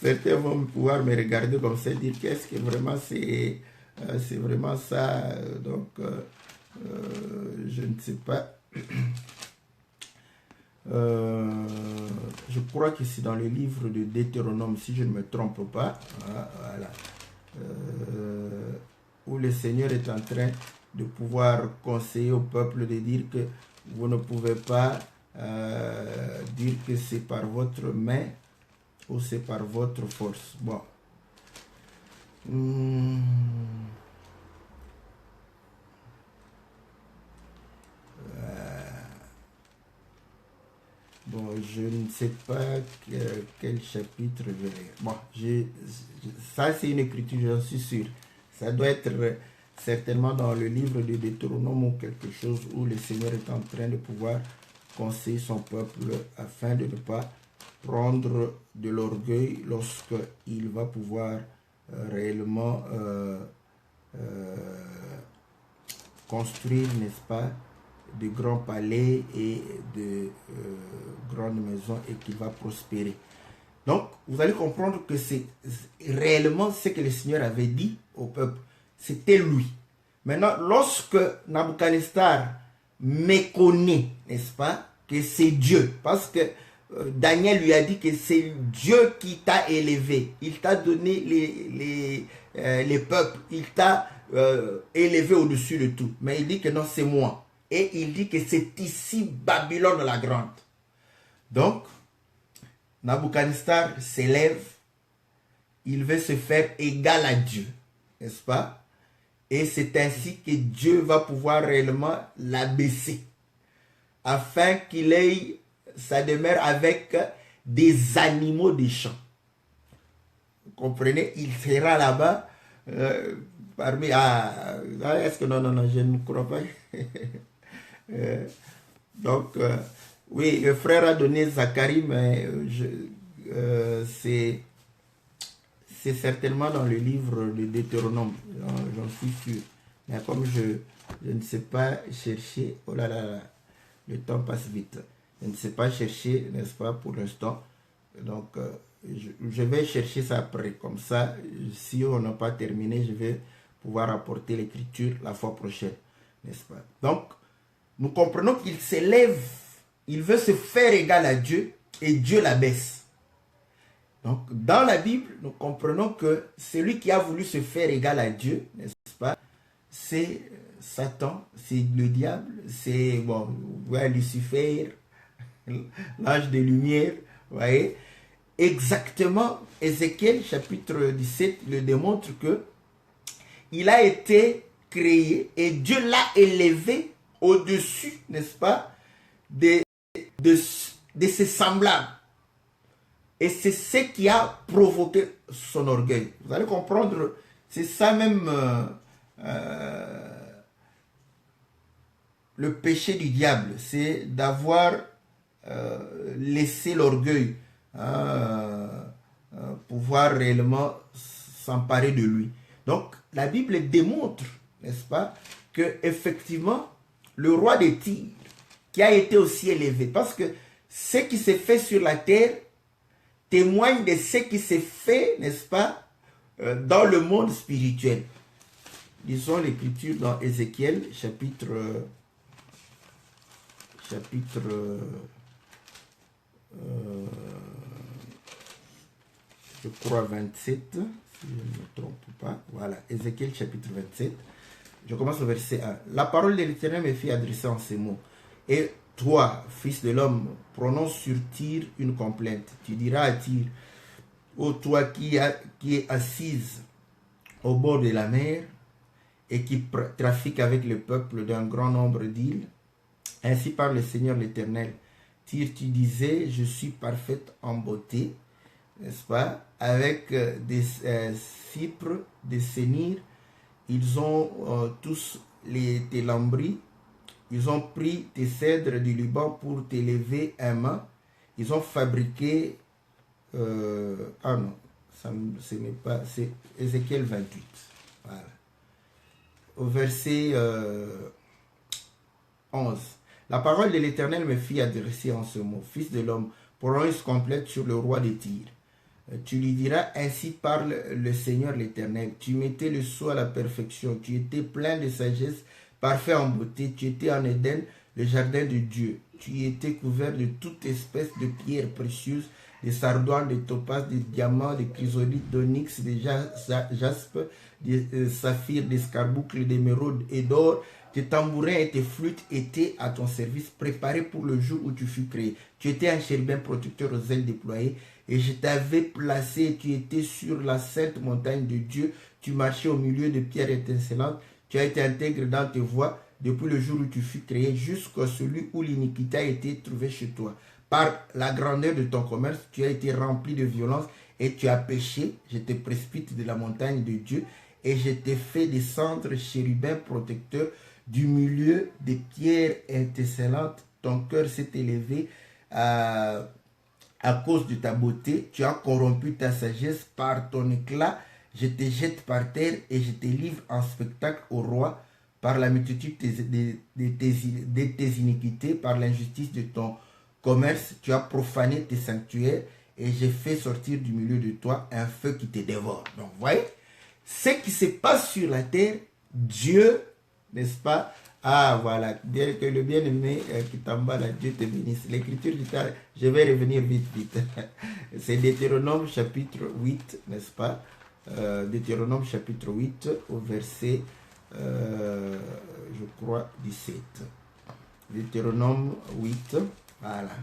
Speaker 1: certains vont pouvoir me regarder comme ça et dire qu'est-ce que vraiment c'est vraiment ça. Donc, je ne sais pas. Je crois que c'est dans le livre de Deutéronome, si je ne me trompe pas. Voilà. Où le Seigneur est en train de pouvoir conseiller au peuple de dire que vous ne pouvez pas dire que c'est par votre main ou c'est par votre force. Bon. Bon, je ne sais pas quel chapitre je vais. Bon, ça c'est une écriture, j'en suis sûr. Ça doit être certainement dans le livre de Deutéronome ou quelque chose où le Seigneur est en train de pouvoir conseiller son peuple afin de ne pas prendre de l'orgueil lorsqu'il va pouvoir réellement construire, n'est-ce pas, de grands palais et de grandes maisons et qu'il va prospérer. Donc, vous allez comprendre que c'est réellement ce que le Seigneur avait dit au peuple. C'était lui. Maintenant, lorsque Nabuchodonosor méconnaît, n'est-ce pas, que c'est Dieu, parce que Daniel lui a dit que c'est Dieu qui t'a élevé. Il t'a donné les peuples. Il t'a élevé au-dessus de tout. Mais il dit que non, c'est moi. Et il dit que c'est ici Babylone la grande. Donc, Nabuchodonosor s'élève, il veut se faire égal à Dieu, n'est-ce pas? Et c'est ainsi que Dieu va pouvoir réellement l'abaisser, afin qu'il ait sa demeure avec des animaux des champs. Vous comprenez? Il sera là-bas parmi... est-ce que non, je ne crois pas. Donc, oui, le frère a donné Zacharie, mais c'est certainement dans le livre de Deutéronome, j'en suis sûr. Mais comme je ne sais pas chercher, oh là là, le temps passe vite. Je ne sais pas chercher, n'est-ce pas, pour l'instant. Donc, je vais chercher ça après. Comme ça, si on n'a pas terminé, je vais pouvoir apporter l'écriture la fois prochaine, n'est-ce pas? Donc, nous comprenons qu'il s'élève, il veut se faire égal à Dieu et Dieu l'abaisse. Donc, dans la Bible, nous comprenons que celui qui a voulu se faire égal à Dieu, n'est-ce pas, c'est Satan, c'est le diable, c'est, bon, ouais, Lucifer, l'ange de lumière, vous voyez. Exactement, Ézéchiel chapitre 17 le démontre que il a été créé et Dieu l'a élevé au-dessus, n'est-ce pas, de ses semblables. Et c'est ce qui a provoqué son orgueil. Vous allez comprendre, c'est ça même le péché du diable, c'est d'avoir laissé l'orgueil pouvoir réellement s'emparer de lui. Donc, la Bible démontre, n'est-ce pas, que effectivement, le roi de Tyr, qui a été aussi élevé, parce que ce qui s'est fait sur la terre témoigne de ce qui s'est fait, n'est-ce pas, dans le monde spirituel. Lisons l'écriture dans Ézéchiel, chapitre je crois 27, si je ne me trompe pas. Voilà, Ézéchiel chapitre 27. Je commence au verset 1. La parole de l'Éternel me fit adresser en ces mots. Et toi, fils de l'homme, prononce sur Tyr une complainte. Tu diras à Tyr, ô toi qui es assise au bord de la mer, et qui trafique avec le peuple d'un grand nombre d'îles. Ainsi parle le Seigneur l'Éternel. Tyr, tu disais, je suis parfaite en beauté, n'est-ce pas? Avec des cypres, des sénires, ils ont tous tes lambris, ils ont pris tes cèdres du Liban pour t'élever un mât. Ils ont fabriqué, ah non, ce n'est pas, c'est Ézéchiel 28. Voilà. Au verset 11. La parole de l'Éternel me fit adresser en ce mot. Fils de l'homme, prononce complète sur le roi de Tyr. Tu lui diras, ainsi parle le Seigneur l'Éternel. Tu mettais le sceau à la perfection. Tu étais plein de sagesse, parfait en beauté. Tu étais en Éden, le jardin de Dieu. Tu étais couvert de toute espèce de pierres précieuses, des sardoines, des topazes, des diamants, des chrysolites, d'onyx, des jaspes, des saphirs, des scarboucles, d'émeraudes et d'or. Tes tambourins et tes flûtes étaient à ton service, préparés pour le jour où tu fus créé. Tu étais un chérubin protecteur aux ailes déployées, et je t'avais placé, tu étais sur la sainte montagne de Dieu, tu marchais au milieu de pierres étincelantes, tu as été intègre dans tes voies depuis le jour où tu fus créé, jusqu'à celui où l'iniquité a été trouvée chez toi. Par la grandeur de ton commerce, tu as été rempli de violence et tu as péché. Je te précipite de la montagne de Dieu et je t'ai fait descendre chérubin protecteur du milieu des pierres étincelantes. Ton cœur s'est élevé à cause de ta beauté. Tu as corrompu ta sagesse par ton éclat. Je te jette par terre et je te livre en spectacle au roi par la multitude de tes iniquités, par l'injustice de ton commerce. Tu as profané tes sanctuaires et j'ai fait sortir du milieu de toi un feu qui te dévore. Donc, vous voyez, ce qui se passe sur la terre, Dieu, n'est-ce pas? Ah, voilà, bien que le bien-aimé qui t'en là, Dieu te bénisse. L'écriture dit, je vais revenir vite. C'est Deutéronome chapitre 8, n'est-ce pas? Deutéronome chapitre 8 au verset, je crois, 17. Deutéronome 8, voilà.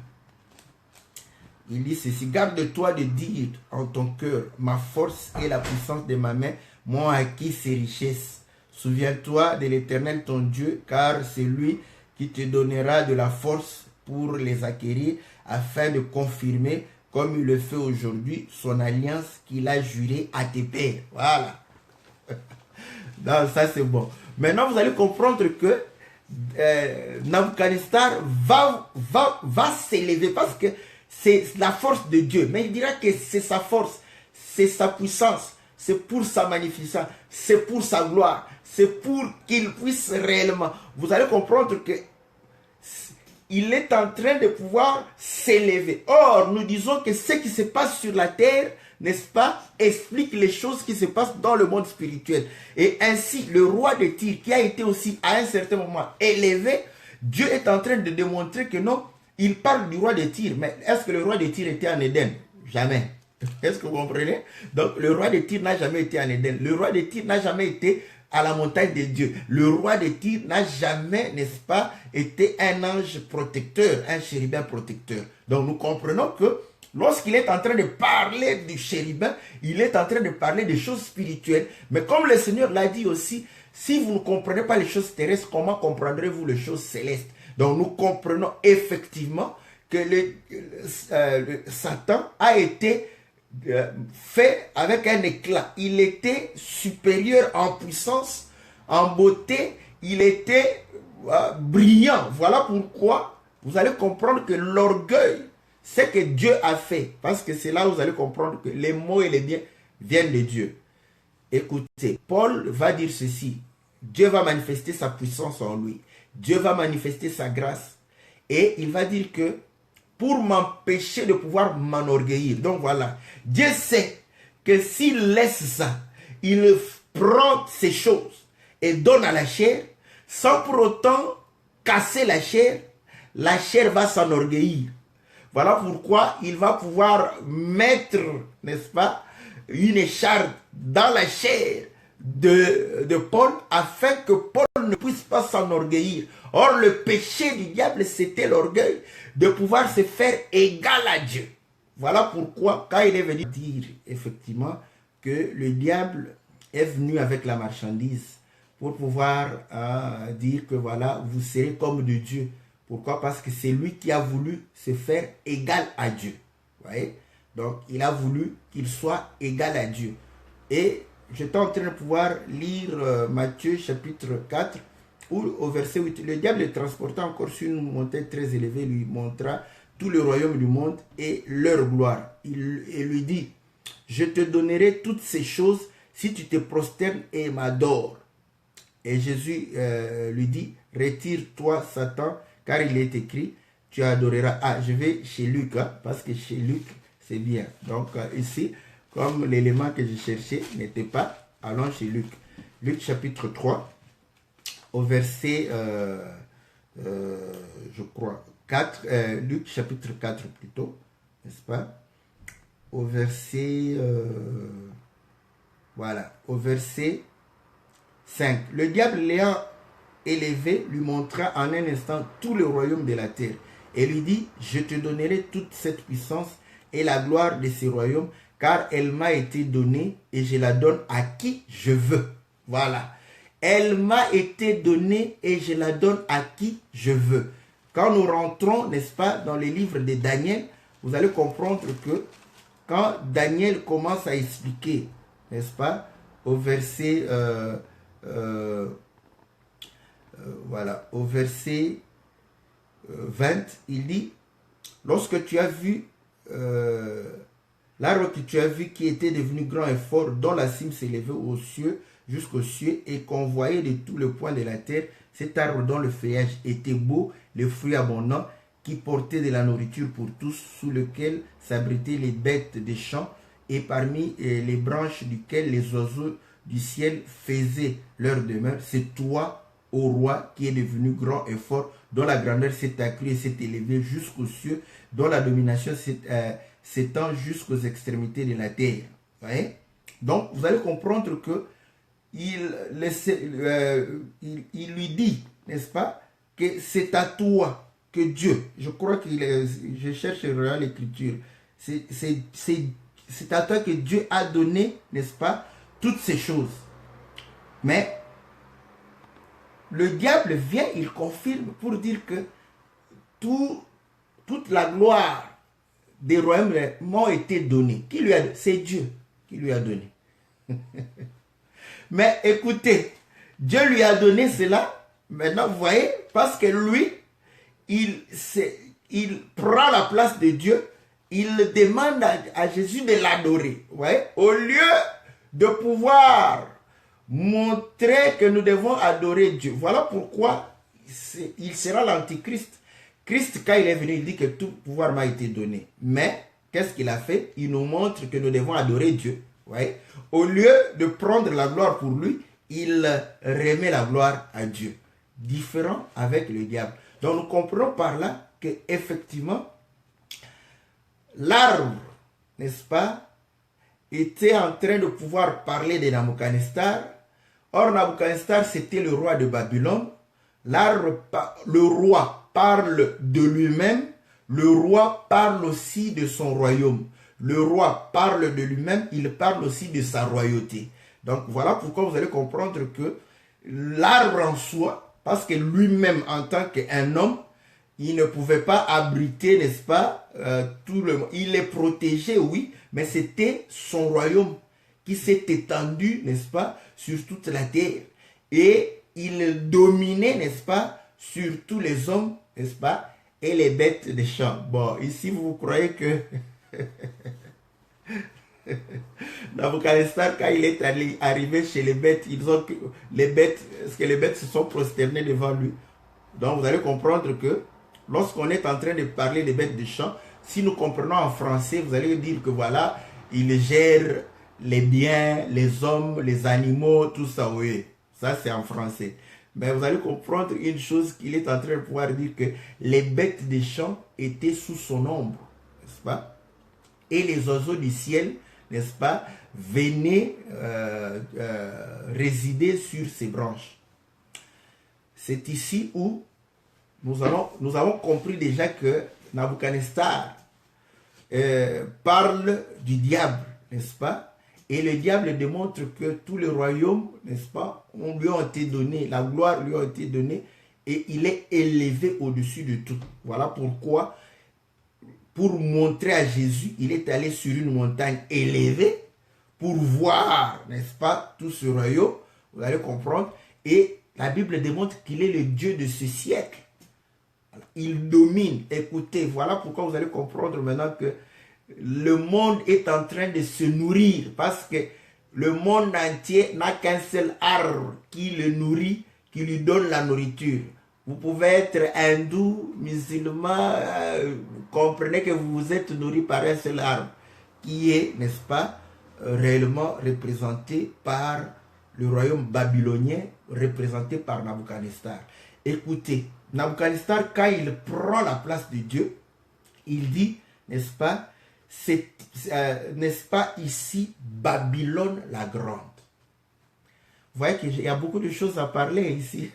Speaker 1: Il dit ceci, garde-toi de dire en ton cœur, ma force et la puissance de ma main m'ont acquis ces richesses. Souviens-toi de l'Éternel ton Dieu, car c'est lui qui te donnera de la force pour les acquérir, afin de confirmer, comme il le fait aujourd'hui, son alliance qu'il a jurée à tes pères. Voilà. Non, ça c'est bon. Maintenant, vous allez comprendre que Nabuchodonosor va s'élever parce que c'est la force de Dieu. Mais il dira que c'est sa force, c'est sa puissance, c'est pour sa magnificence, c'est pour sa gloire, c'est pour qu'il puisse réellement. Vous allez comprendre que il est en train de pouvoir s'élever. Or, nous disons que ce qui se passe sur la terre, n'est-ce pas, explique les choses qui se passent dans le monde spirituel. Et ainsi, le roi de Tyr, qui a été aussi à un certain moment élevé, Dieu est en train de démontrer que non, il parle du roi de Tyr. Mais est-ce que le roi de Tyr était en Éden? Jamais. Est-ce que vous comprenez? Donc, le roi de Tyr n'a jamais été en Éden. Le roi de Tyr n'a jamais été à la montagne de Dieu. Le roi de Tyr n'a jamais, n'est-ce pas, été un ange protecteur, un chérubin protecteur. Donc, nous comprenons que lorsqu'il est en train de parler du chérubin, il est en train de parler des choses spirituelles. Mais comme le Seigneur l'a dit aussi, si vous ne comprenez pas les choses terrestres, comment comprendrez-vous les choses célestes? Donc, nous comprenons effectivement que Satan a été fait avec un éclat. Il était supérieur en puissance, en beauté, il était brillant. Voilà pourquoi vous allez comprendre que l'orgueil, c'est que Dieu a fait. Parce que c'est là où vous allez comprendre que les mots et les biens viennent de Dieu. Écoutez, Paul va dire ceci. Dieu va manifester sa puissance en lui. Dieu va manifester sa grâce. Et il va dire que pour m'empêcher de pouvoir m'enorgueillir. Donc voilà, Dieu sait que s'il laisse ça, il prend ces choses et donne à la chair, sans pour autant casser la chair va s'enorgueillir. Voilà pourquoi il va pouvoir mettre, n'est-ce pas, une écharpe dans la chair de Paul, afin que Paul ne puisse pas s'enorgueillir. Or, le péché du diable, c'était l'orgueil de pouvoir se faire égal à Dieu. Voilà pourquoi, quand il est venu dire effectivement que le diable est venu avec la marchandise pour pouvoir dire que voilà, vous serez comme de Dieu. Pourquoi? Parce que c'est lui qui a voulu se faire égal à Dieu. Vous voyez? Donc, il a voulu qu'il soit égal à Dieu. Et j'étais en train de pouvoir lire Matthieu chapitre 4, où au verset 8, le diable le transporta encore sur une montagne très élevée, lui montra tout le royaume du monde et leur gloire. Il lui dit, je te donnerai toutes ces choses si tu te prosternes et m'adores. Et Jésus lui dit, retire-toi Satan, car il est écrit, tu adoreras. Ah, je vais chez Luc, hein, parce que chez Luc, c'est bien. Donc ici, comme l'élément que je cherchais n'était pas, allons chez Luc. Luc chapitre 3, au verset, je crois, 4, Luc chapitre 4 plutôt, n'est-ce pas? Au verset, voilà, au verset 5. Le diable l'ayant élevé lui montra en un instant tout le royaume de la terre et lui dit, je te donnerai toute cette puissance et la gloire de ce royaume, car elle m'a été donnée et je la donne à qui je veux. Voilà. Elle m'a été donnée et je la donne à qui je veux. Quand nous rentrons, n'est-ce pas, dans les livres de Daniel, vous allez comprendre que quand Daniel commence à expliquer, n'est-ce pas, au verset, voilà, au verset 20, il dit, lorsque tu as vu l'arbre que tu as vu qui était devenu grand et fort, dont la cime s'élevait aux cieux, jusqu'aux cieux, et qu'on voyait de tous les points de la terre, cet arbre dont le feuillage était beau, les fruits abondants, qui portait de la nourriture pour tous, sous lequel s'abritaient les bêtes des champs, et parmi les branches duquel les oiseaux du ciel faisaient leur demeure. C'est toi, ô roi, qui est devenu grand et fort, dont la grandeur s'est accrue et s'est élevée jusqu'aux cieux, dont la domination s'étend jusqu'aux extrémités de la terre. Voyez? Donc, vous allez comprendre que il lui dit, n'est-ce pas, que c'est à toi que Dieu, je crois je cherche l'écriture, c'est à toi que Dieu a donné, n'est-ce pas, toutes ces choses. Mais le diable vient, il confirme pour dire que toute la gloire des royaumes m'ont été donnés. Qui lui a donné? C'est Dieu qui lui a donné. Mais écoutez, Dieu lui a donné cela. Maintenant, vous voyez, parce que lui, il prend la place de Dieu, il demande à Jésus de l'adorer. Vous voyez, au lieu de pouvoir montrer que nous devons adorer Dieu. Voilà pourquoi il sera l'antichrist. Christ, quand il est venu, il dit que tout pouvoir m'a été donné. Mais, qu'est-ce qu'il a fait? Il nous montre que nous devons adorer Dieu. Vous voyez? Au lieu de prendre la gloire pour lui, il remet la gloire à Dieu. Différent avec le diable. Donc nous comprenons par là que effectivement l'arbre, n'est-ce pas, était en train de pouvoir parler de Nabuchodonosor. Or Nabuchodonosor, c'était le roi de Babylone. L'arbre, le roi parle de lui-même. Le roi parle aussi de son royaume. Le roi parle de lui-même, il parle aussi de sa royauté. Donc voilà pourquoi vous allez comprendre que l'arbre en soi, parce que lui-même en tant qu'un homme, il ne pouvait pas abriter, n'est-ce pas, tout le monde. Il est protégé, oui, mais c'était son royaume qui s'est étendu, n'est-ce pas, sur toute la terre. Et il dominait, n'est-ce pas, sur tous les hommes, n'est-ce pas, et les bêtes des champs. Bon, ici, vous croyez que Nabuchodonosor, quand il est arrivé chez les bêtes, est-ce que les bêtes se sont prosternées devant lui? Donc, vous allez comprendre que lorsqu'on est en train de parler des bêtes des champs, si nous comprenons en français, vous allez dire que voilà, il gère les biens, les hommes, les animaux, tout ça, oui. Ça, c'est en français. Mais vous allez comprendre une chose qu'il est en train de pouvoir dire, que les bêtes des champs étaient sous son ombre, n'est-ce pas? Et les oiseaux du ciel, n'est-ce pas, venaient résider sur ses branches. C'est ici où nous avons compris déjà que Nabuchodonosor parle du diable, n'est-ce pas? Et le diable démontre que tous les royaumes, n'est-ce pas, lui ont été donnés, la gloire lui a été donnée et il est élevé au-dessus de tout. Voilà pourquoi, pour montrer à Jésus, il est allé sur une montagne élevée pour voir, n'est-ce pas, tout ce royaume, vous allez comprendre. Et la Bible démontre qu'il est le Dieu de ce siècle. Il domine. Écoutez, voilà pourquoi vous allez comprendre maintenant que le monde est en train de se nourrir parce que le monde entier n'a qu'un seul arbre qui le nourrit, qui lui donne la nourriture. Vous pouvez être hindou, musulman, vous comprenez que vous vous êtes nourri par un seul arbre qui est, n'est-ce pas, réellement représenté par le royaume babylonien, représenté par Nabuchodonosor. Écoutez, Nabuchodonosor, quand il prend la place de Dieu, il dit, n'est-ce pas, n'est-ce pas ici Babylone la grande. Vous voyez qu'il y a beaucoup de choses à parler ici.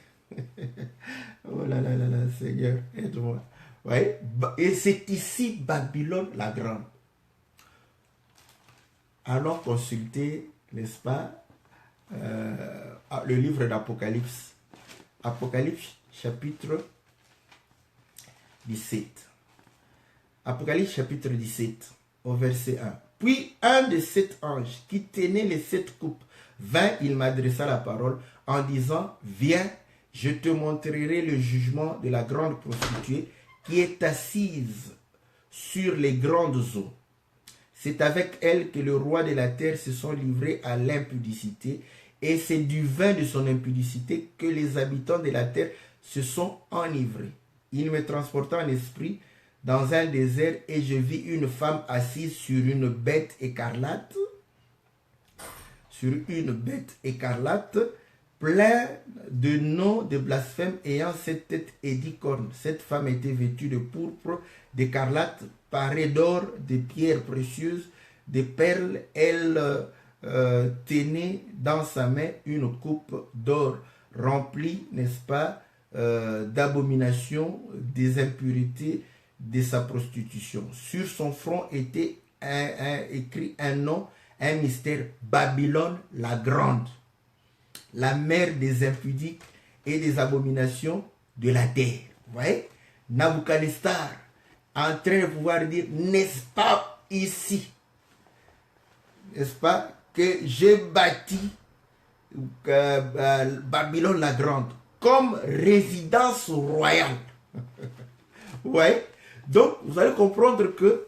Speaker 1: Oh là là là là, Seigneur, aide-moi. Ouais. Et c'est ici Babylone la grande. Allons consulter, n'est-ce pas, le livre d'Apocalypse. Apocalypse chapitre 17. Apocalypse chapitre 17, au verset 1. Puis un de 7 anges qui tenait les 7 coupes vint, il m'adressa la parole en disant, viens, je te montrerai le jugement de la grande prostituée qui est assise sur les grandes eaux. C'est avec elle que le roi de la terre se sont livrés à l'impudicité, et c'est du vin de son impudicité que les habitants de la terre se sont enivrés. Il me transporta en esprit dans un désert, et je vis une femme assise sur une bête écarlate, plein de noms de blasphème, ayant 7 têtes et 10 cornes. Cette femme était vêtue de pourpre, d'écarlate, parée d'or, de pierres précieuses, de perles. Elle tenait dans sa main une coupe d'or remplie, n'est-ce pas, d'abominations, des impuretés de sa prostitution. Sur son front était écrit un nom, un mystère, Babylone la grande, la mère des impudiques et des abominations de la terre. Vous voyez, Nabuchodonosor en train de pouvoir dire, n'est-ce pas ici, n'est-ce pas, que j'ai bâti Babylone la grande comme résidence royale. Ouais. Donc, vous allez comprendre que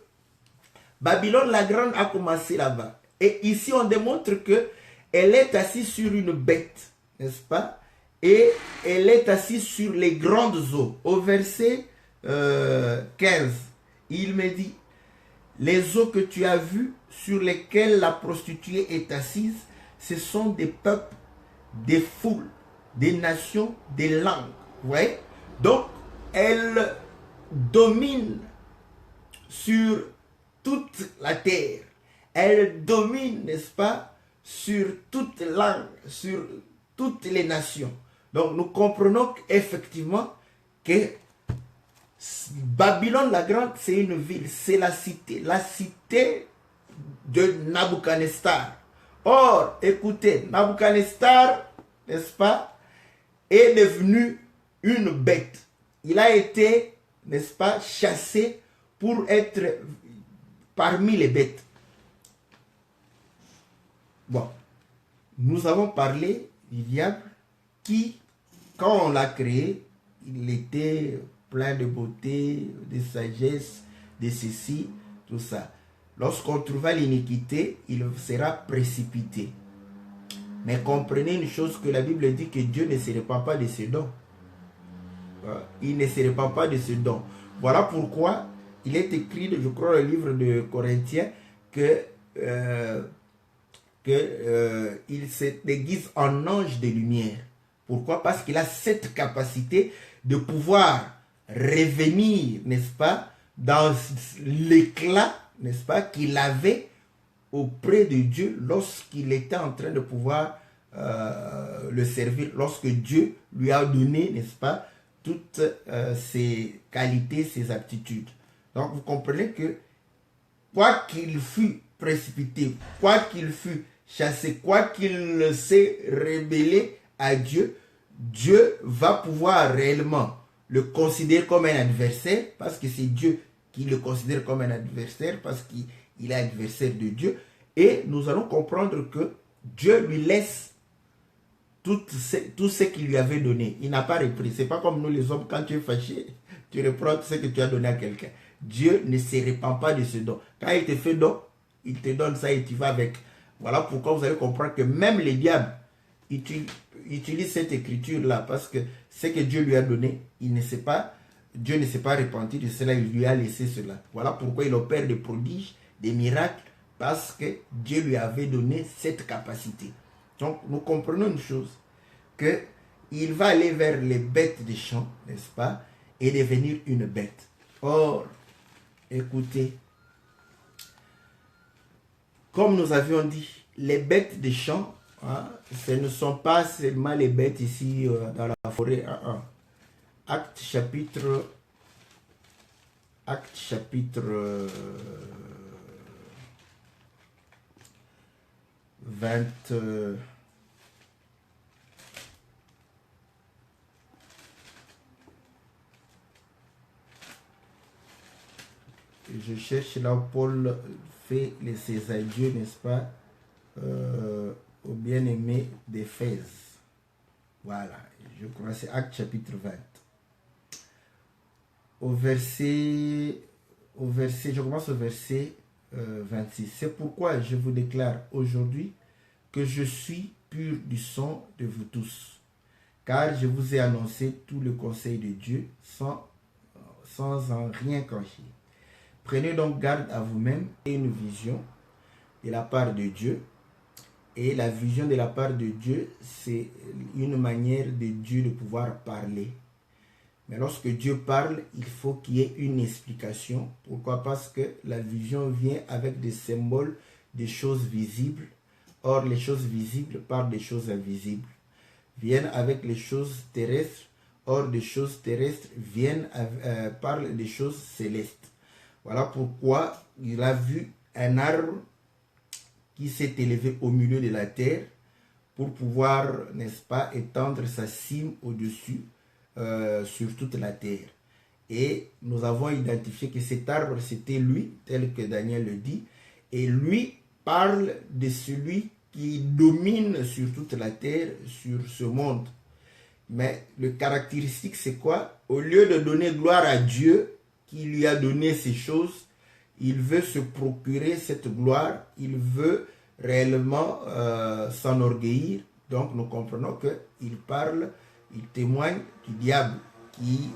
Speaker 1: Babylone la grande a commencé là-bas. Et ici, on démontre que elle est assise sur une bête, n'est-ce pas? Et elle est assise sur les grandes eaux. Au verset 15, il me dit, les eaux que tu as vues sur lesquelles la prostituée est assise, ce sont des peuples, des foules, des nations, des langues. Vous voyez? Donc, elle domine sur toute la terre. Elle domine, n'est-ce pas, sur toute langue, sur toutes les nations. Donc, nous comprenons effectivement que Babylone la grande, c'est une ville, c'est la cité de Nabuchodonosor. Or, écoutez, Nabuchodonosor, n'est-ce pas, est devenu une bête. Il a été, n'est-ce pas, chassé pour être parmi les bêtes. Bon, nous avons parlé du diable qui, quand on l'a créé, il était plein de beauté, de sagesse, de ceci, tout ça. Lorsqu'on trouva l'iniquité, il sera précipité. Mais comprenez une chose, que la Bible dit que Dieu ne se répand pas de ses dons. Il ne se répand pas de ses dons. Voilà pourquoi il est écrit, je crois, dans le livre de Corinthiens, il se déguise en ange de lumière. Pourquoi? Parce qu'il a cette capacité de pouvoir revenir, n'est-ce pas, dans l'éclat, n'est-ce pas, qu'il avait auprès de Dieu lorsqu'il était en train de pouvoir le servir, lorsque Dieu lui a donné, n'est-ce pas, toutes ses qualités, ses aptitudes. Donc vous comprenez que quoi qu'il fût précipité, quoi qu'il fût chasser, quoi qu'il s'est rébellé à Dieu, Dieu va pouvoir réellement le considérer comme un adversaire, parce que c'est Dieu qui le considère comme un adversaire, parce qu'il est adversaire de Dieu. Et nous allons comprendre que Dieu lui laisse tout ce qu'il lui avait donné. Il n'a pas repris. Ce n'est pas comme nous les hommes, quand tu es fâché, tu reprends tout ce que tu as donné à quelqu'un. Dieu ne se répand pas de ce don. Quand il te fait don, il te donne ça et tu vas avec. Voilà pourquoi vous allez comprendre que même les diables utilisent cette écriture-là, parce que ce que Dieu lui a donné, Dieu ne s'est pas repenti de cela, il lui a laissé cela. Voilà pourquoi il opère des prodiges, des miracles, parce que Dieu lui avait donné cette capacité. Donc, nous comprenons une chose, que il va aller vers les bêtes des champs, n'est-ce pas, et devenir une bête. Or, écoutez, comme nous avions dit, les bêtes des champs, hein, ce ne sont pas seulement les bêtes ici dans la forêt. Acte chapitre 20. Je cherche là où Paul fait ses adieux, n'est-ce pas, au bien-aimé d'Éphèse. Voilà, je commence Acte chapitre 20. Je commence au verset 26. C'est pourquoi je vous déclare aujourd'hui que je suis pur du sang de vous tous, car je vous ai annoncé tout le conseil de Dieu sans en rien cacher. Prenez donc garde à vous-même et une vision de la part de Dieu. Et la vision de la part de Dieu, c'est une manière de Dieu de pouvoir parler. Mais lorsque Dieu parle, il faut qu'il y ait une explication. Pourquoi? Parce que la vision vient avec des symboles, des choses visibles. Or, les choses visibles parlent des choses invisibles. Viennent avec les choses terrestres. Or, des choses terrestres parlent des choses célestes. Voilà pourquoi il a vu un arbre qui s'est élevé au milieu de la terre pour pouvoir, n'est-ce pas, étendre sa cime au-dessus sur toute la terre. Et nous avons identifié que cet arbre, c'était lui, tel que Daniel le dit. Et lui parle de celui qui domine sur toute la terre, sur ce monde. Mais le caractéristique, c'est quoi? Au lieu de donner gloire à Dieu, qui lui a donné ces choses, il veut se procurer cette gloire, il veut réellement s'enorgueillir. Donc nous comprenons qu'il parle, il témoigne du diable qui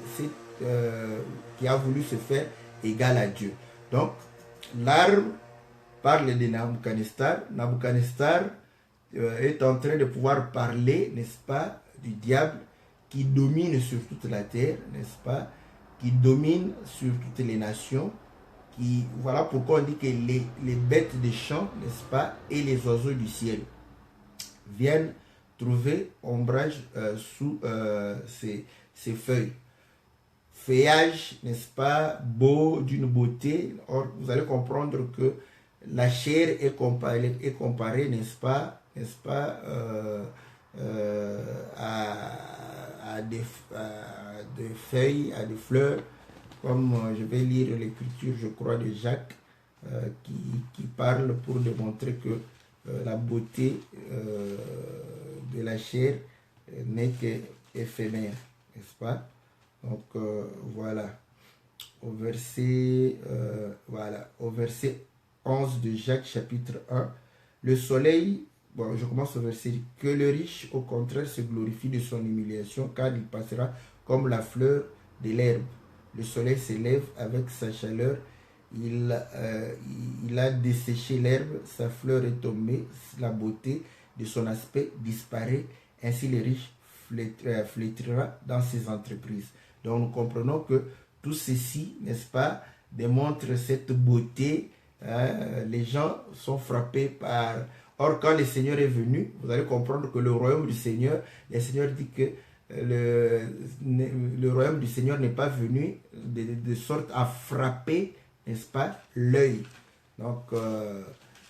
Speaker 1: a voulu se faire égal à Dieu. Donc l'arbre parle de Nabuchodonosor. Nabuchodonosor est en train de pouvoir parler, n'est-ce pas, du diable qui domine sur toute la terre, n'est-ce pas, qui domine sur toutes les nations. Voilà pourquoi on dit que les bêtes des champs, n'est-ce pas, et les oiseaux du ciel viennent trouver ombrage sous ces feuilles. Feuillage, n'est-ce pas, beau, d'une beauté. Or, vous allez comprendre que la chair est comparée, n'est-ce pas, à des feuilles, à des fleurs, comme je vais lire l'écriture, je crois, de Jacques, qui parle pour démontrer que la beauté de la chair n'est qu'éphémère, n'est-ce pas? Donc voilà, au verset 11 de Jacques chapitre 1, le soleil, bon, je commence au verset, que le riche au contraire se glorifie de son humiliation, car il passera comme la fleur de l'herbe. Le soleil s'élève avec sa chaleur, il a desséché l'herbe, sa fleur est tombée, la beauté de son aspect disparaît, ainsi le riche flétrira dans ses entreprises. Donc nous comprenons que tout ceci, n'est-ce pas, démontre cette beauté. Les gens sont frappés par... Or, quand le Seigneur est venu, vous allez comprendre que le royaume du Seigneur, le Seigneur dit que le royaume du Seigneur n'est pas venu de sorte à frapper, n'est-ce pas, l'œil. Donc,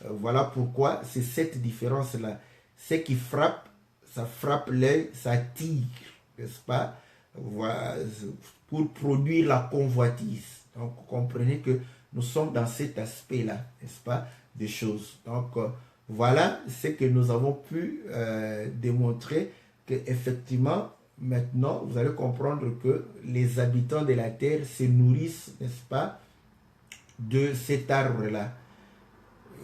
Speaker 1: Voilà pourquoi c'est cette différence-là. Ce qui frappe, ça frappe l'œil, ça tire, n'est-ce pas? Voilà, pour produire la convoitise. Donc, vous comprenez que nous sommes dans cet aspect-là, n'est-ce pas, des choses. Donc, voilà ce que nous avons pu démontrer, qu'effectivement, maintenant, vous allez comprendre que les habitants de la terre se nourrissent, n'est-ce pas, de cet arbre-là.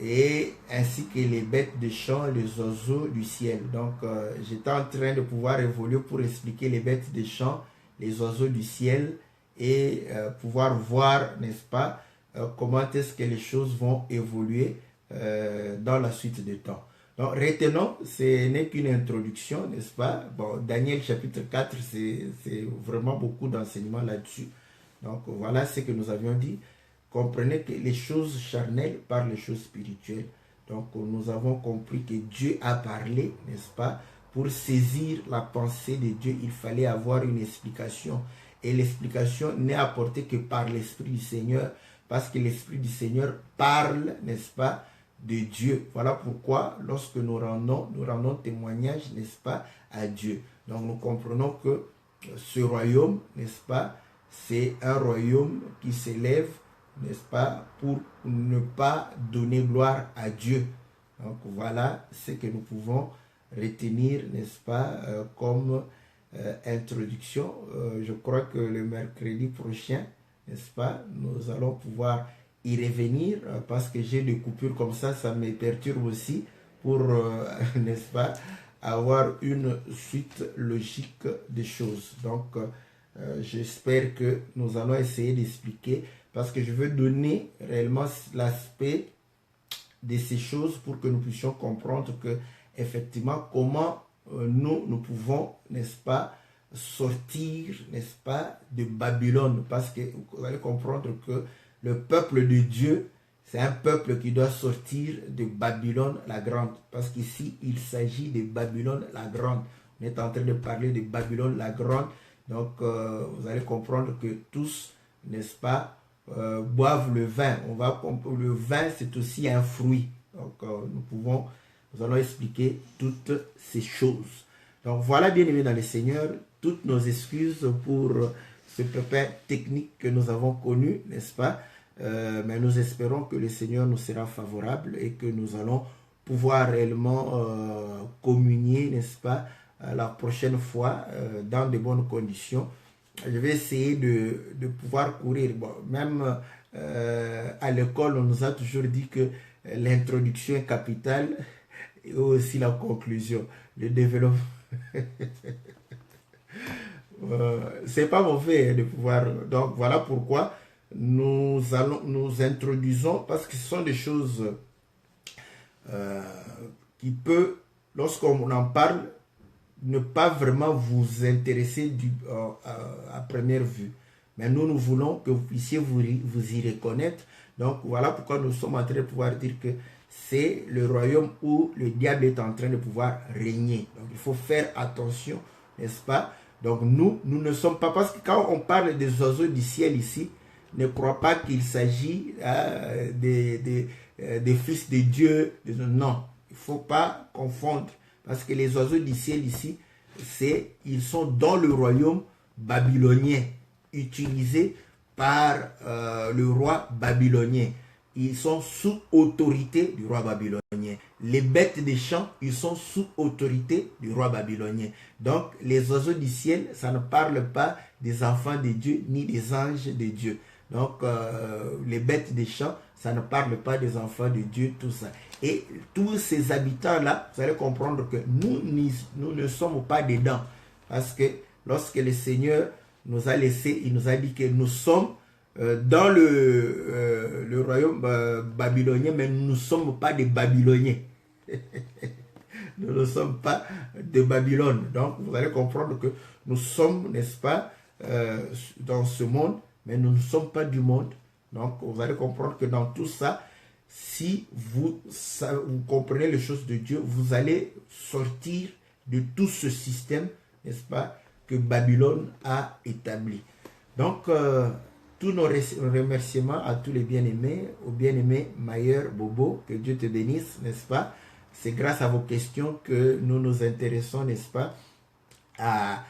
Speaker 1: Et ainsi que les bêtes de champ, les oiseaux du ciel. Donc, j'étais en train de pouvoir évoluer pour expliquer les bêtes de champ, les oiseaux du ciel, et pouvoir voir, n'est-ce pas, comment est-ce que les choses vont évoluer dans la suite du temps. Donc, retenons, ce n'est qu'une introduction, n'est-ce pas? Bon, Daniel chapitre 4, c'est vraiment beaucoup d'enseignements là-dessus. Donc, voilà ce que nous avions dit. Comprenez que les choses charnelles parlent les choses spirituelles. Donc, nous avons compris que Dieu a parlé, n'est-ce pas? Pour saisir la pensée de Dieu, il fallait avoir une explication. Et l'explication n'est apportée que par l'Esprit du Seigneur, parce que l'Esprit du Seigneur parle, n'est-ce pas, de Dieu. Voilà pourquoi, lorsque nous rendons témoignage, n'est-ce pas, à Dieu. Donc, nous comprenons que ce royaume, n'est-ce pas, c'est un royaume qui s'élève, n'est-ce pas, pour ne pas donner gloire à Dieu. Donc voilà ce que nous pouvons retenir, n'est-ce pas, comme introduction. Je crois que le mercredi prochain, n'est-ce pas, nous allons pouvoir y revenir parce que j'ai des coupures comme ça me perturbe aussi pour, n'est-ce pas, avoir une suite logique des choses. Donc j'espère que nous allons essayer d'expliquer, parce que je veux donner réellement l'aspect de ces choses pour que nous puissions comprendre que, effectivement, comment nous pouvons, n'est-ce pas, sortir, n'est-ce pas, de Babylone. Parce que vous allez comprendre que le peuple de Dieu, c'est un peuple qui doit sortir de Babylone la Grande. Parce qu'ici, il s'agit de Babylone la Grande. On est en train de parler de Babylone la Grande. Donc, vous allez comprendre que tous, n'est-ce pas, boivent le vin. Le vin, c'est aussi un fruit. Donc, nous allons expliquer toutes ces choses. Donc, voilà, bien aimés dans le Seigneur, toutes nos excuses pour ce pépin technique que nous avons connu, n'est-ce pas? Mais nous espérons que le Seigneur nous sera favorable et que nous allons pouvoir réellement communier, n'est-ce pas, la prochaine fois dans de bonnes conditions. Je vais essayer de pouvoir courir. Bon, même à l'école, on nous a toujours dit que l'introduction est capitale et aussi la conclusion, le développement. C'est pas mauvais de pouvoir. Donc voilà pourquoi nous introduisons, parce que ce sont des choses qui peuvent, lorsqu'on en parle, ne pas vraiment vous intéresser à première vue. Mais nous voulons que vous puissiez vous y reconnaître. Donc voilà pourquoi nous sommes en train de pouvoir dire que c'est le royaume où le diable est en train de pouvoir régner. Donc il faut faire attention, n'est-ce pas? Donc nous ne sommes pas, parce que quand on parle des oiseaux du ciel ici, ne crois pas qu'il s'agit des fils de Dieu. Non, il ne faut pas confondre. Parce que les oiseaux du ciel ici, ils sont dans le royaume babylonien, utilisés par le roi babylonien. Ils sont sous autorité du roi babylonien. Les bêtes des champs, ils sont sous autorité du roi babylonien. Donc, les oiseaux du ciel, ça ne parle pas des enfants de Dieu ni des anges de Dieu. Donc, les bêtes des champs, ça ne parle pas des enfants de Dieu, tout ça. Et tous ces habitants-là, vous allez comprendre que nous ne sommes pas dedans. Parce que lorsque le Seigneur nous a laissés, il nous a dit que nous sommes dans le royaume babylonien, mais nous ne sommes pas des Babyloniens. Nous ne sommes pas de Babylone. Donc, vous allez comprendre que nous sommes, n'est-ce pas, dans ce monde, mais nous ne sommes pas du monde. Donc, vous allez comprendre que dans tout ça, si vous comprenez les choses de Dieu, vous allez sortir de tout ce système, n'est-ce pas, que Babylone a établi. Donc, tous nos remerciements à tous les bien-aimés, au bien-aimé Mayer Bobo, que Dieu te bénisse, n'est-ce pas? C'est grâce à vos questions que nous nous intéressons, n'est-ce pas, à